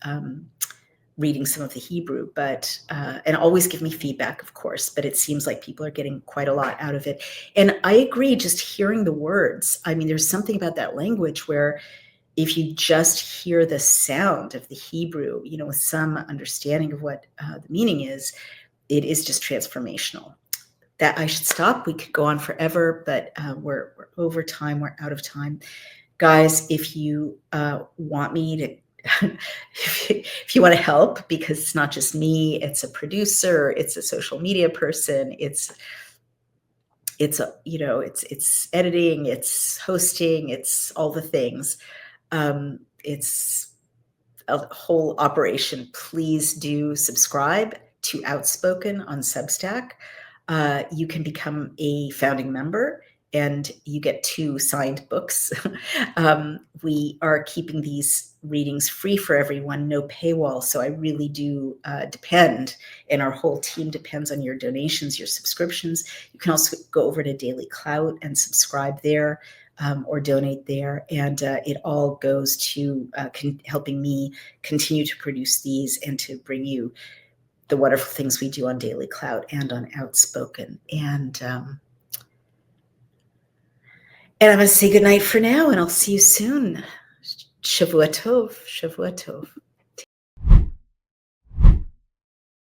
reading some of the Hebrew, but and always give me feedback, of course. But it seems like people are getting quite a lot out of it, and I agree. Just hearing the words, I mean, there's something about that language where if you just hear the sound of the Hebrew, with some understanding of what the meaning is, it is just transformational. That I should stop. We could go on forever, but we're over time. We're out of time. Guys, if you want me to, if you want to help, because it's not just me, it's a producer, it's a social media person, it's editing, it's hosting, it's all the things. It's a whole operation. Please do subscribe to Outspoken on Substack. You can become a founding member and you get 2 signed books. We are keeping these readings free for everyone, no paywall. So I really do depend, and our whole team depends on your donations, your subscriptions. You can also go over to Daily Clout and subscribe there. Or donate there, and it all goes to helping me continue to produce these and to bring you the wonderful things we do on Daily Clout and on Outspoken. And I'm going to say goodnight for now, and I'll see you soon. Shavua Tov. Shavua Tov.